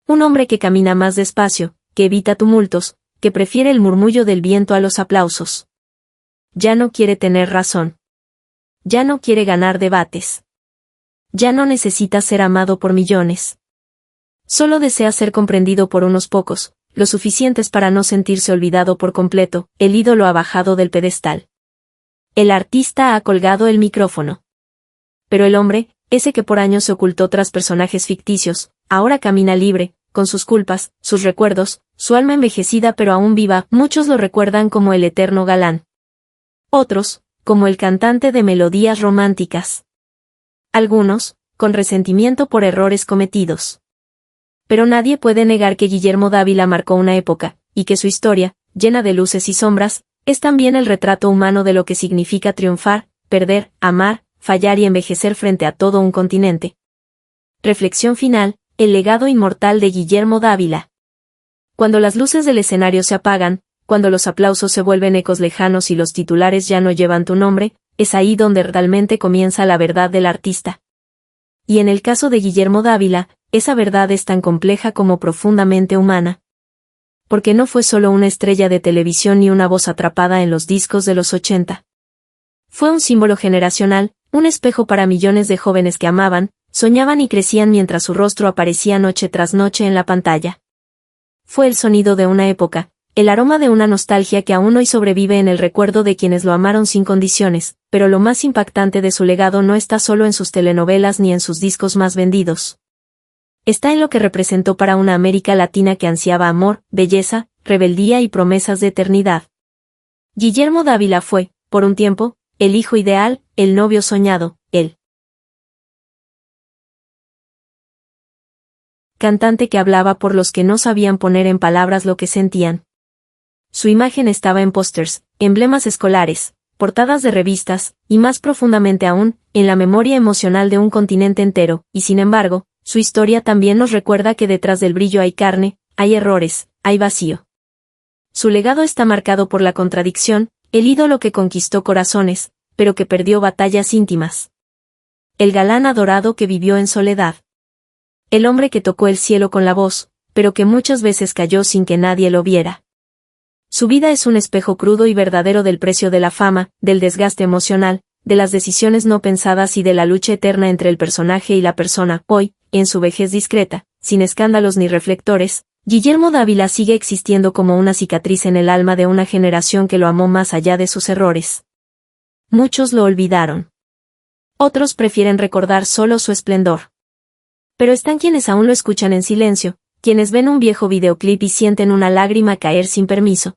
Speaker 1: Un hombre que camina más despacio, que evita tumultos, que prefiere el murmullo del viento a los aplausos. Ya no quiere tener razón. Ya no quiere ganar debates. Ya no necesita ser amado por millones. Solo desea ser comprendido por unos pocos, lo suficientes para no sentirse olvidado por completo. El ídolo ha bajado del pedestal. El artista ha colgado el micrófono. Pero el hombre, ese que por años se ocultó tras personajes ficticios, ahora camina libre, con sus culpas, sus recuerdos, su alma envejecida pero aún viva. Muchos lo recuerdan como el eterno galán. Otros, como el cantante de melodías románticas. Algunos, con resentimiento por errores cometidos. Pero nadie puede negar que Guillermo Dávila marcó una época, y que su historia, llena de luces y sombras, es también el retrato humano de lo que significa triunfar, perder, amar, fallar y envejecer frente a todo un continente. Reflexión final: el legado inmortal de Guillermo Dávila. Cuando las luces del escenario se apagan, cuando los aplausos se vuelven ecos lejanos y los titulares ya no llevan tu nombre, es ahí donde realmente comienza la verdad del artista. Y en el caso de Guillermo Dávila, esa verdad es tan compleja como profundamente humana. Porque no fue solo una estrella de televisión ni una voz atrapada en los discos de los 80. Fue un símbolo generacional, un espejo para millones de jóvenes que amaban, soñaban y crecían mientras su rostro aparecía noche tras noche en la pantalla. Fue el sonido de una época, el aroma de una nostalgia que aún hoy sobrevive en el recuerdo de quienes lo amaron sin condiciones, pero lo más impactante de su legado no está solo en sus telenovelas ni en sus discos más vendidos. Está en lo que representó para una América Latina que ansiaba amor, belleza, rebeldía y promesas de eternidad. Guillermo Dávila fue, por un tiempo, el hijo ideal, el novio soñado, el cantante que hablaba por los que no sabían poner en palabras lo que sentían. Su imagen estaba en pósters, emblemas escolares, portadas de revistas, y más profundamente aún, en la memoria emocional de un continente entero, y sin embargo, su historia también nos recuerda que detrás del brillo hay carne, hay errores, hay vacío. Su legado está marcado por la contradicción, el ídolo que conquistó corazones, pero que perdió batallas íntimas. El galán adorado que vivió en soledad. El hombre que tocó el cielo con la voz, pero que muchas veces cayó sin que nadie lo viera. Su vida es un espejo crudo y verdadero del precio de la fama, del desgaste emocional, de las decisiones no pensadas y de la lucha eterna entre el personaje y la persona. Hoy, en su vejez discreta, sin escándalos ni reflectores, Guillermo Dávila sigue existiendo como una cicatriz en el alma de una generación que lo amó más allá de sus errores. Muchos lo olvidaron. Otros prefieren recordar solo su esplendor. Pero están quienes aún lo escuchan en silencio, quienes ven un viejo videoclip y sienten una lágrima caer sin permiso.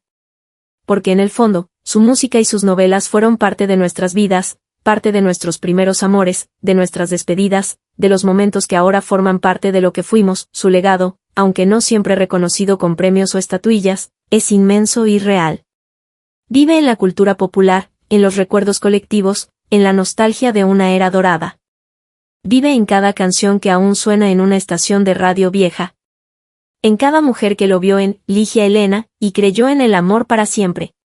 Speaker 1: Porque en el fondo, su música y sus novelas fueron parte de nuestras vidas, parte de nuestros primeros amores, de nuestras despedidas, de los momentos que ahora forman parte de lo que fuimos. Su legado, aunque no siempre reconocido con premios o estatuillas, es inmenso y real. Vive en la cultura popular, en los recuerdos colectivos, en la nostalgia de una era dorada. Vive en cada canción que aún suena en una estación de radio vieja. En cada mujer que lo vio en Ligia Elena y creyó en el amor para siempre.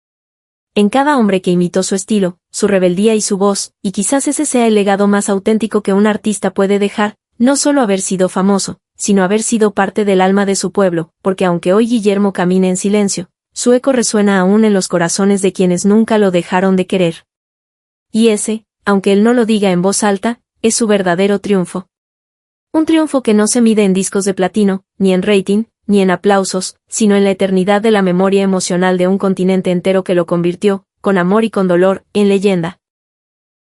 Speaker 1: En cada hombre que imitó su estilo, su rebeldía y su voz, y quizás ese sea el legado más auténtico que un artista puede dejar, no solo haber sido famoso, sino haber sido parte del alma de su pueblo, porque aunque hoy Guillermo camine en silencio, su eco resuena aún en los corazones de quienes nunca lo dejaron de querer. Y ese, aunque él no lo diga en voz alta, es su verdadero triunfo. Un triunfo que no se mide en discos de platino, ni en rating, ni en aplausos, sino en la eternidad de la memoria emocional de un continente entero que lo convirtió, con amor y con dolor, en leyenda.